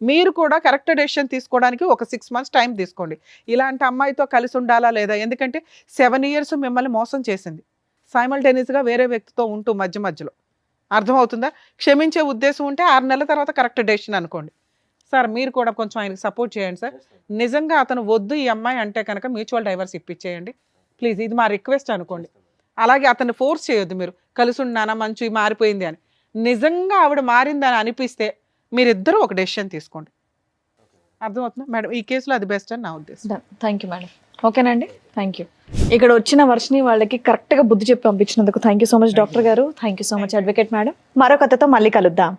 మీరు కూడా కరెక్ట్ డెసిషన్ తీసుకోవడానికి ఒక 6 months టైం తీసుకోండి. ఇలాంటి అమ్మాయితో కలిసి ఉండాలా లేదా? ఎందుకంటే 7 years మిమ్మల్ని మోసం చేసింది, సైమల్టేనియస్గా వేరే వ్యక్తితో ఉంటూ మధ్యలో. అర్థమవుతుందా? క్షమించే ఉద్దేశం ఉంటే 6 నెలల తర్వాత కరెక్ట్ డెసిషన్ అనుకోండి. సార్ మీరు కూడా కొంచెం ఆయనకి సపోర్ట్ చేయండి సార్. నిజంగా అతను వద్దు ఈ అమ్మాయి అంటే కనుక మ్యూచువల్ డైవర్స్ ఇప్పించేయండి ప్లీజ్. ఇది మా రిక్వెస్ట్ అనుకోండి. అలాగే అతన్ని ఫోర్స్ చేయొద్దు, మీరు కలిసి ఉన్నానా మంచి మారిపోయింది అని. నిజంగా ఆవిడ మారిందని అనిపిస్తే మీరిద్దరూ ఒక డెసిషన్ తీసుకోండి. అర్థమవుతుందా మేడం? ఈ కేసులో అది బెస్ట్ అని నా ఉద్దేశం. Thank you madam. ఓకేనండి, థ్యాంక్ యూ. ఇక్కడ వచ్చిన వర్షిని వాళ్ళకి కరెక్ట్గా బుద్ధి చెప్పి పంపించినందుకు thank you so much doctor గారు. Thank you so much advocate madam. మరో కథతో మళ్ళీ కలుద్దాం.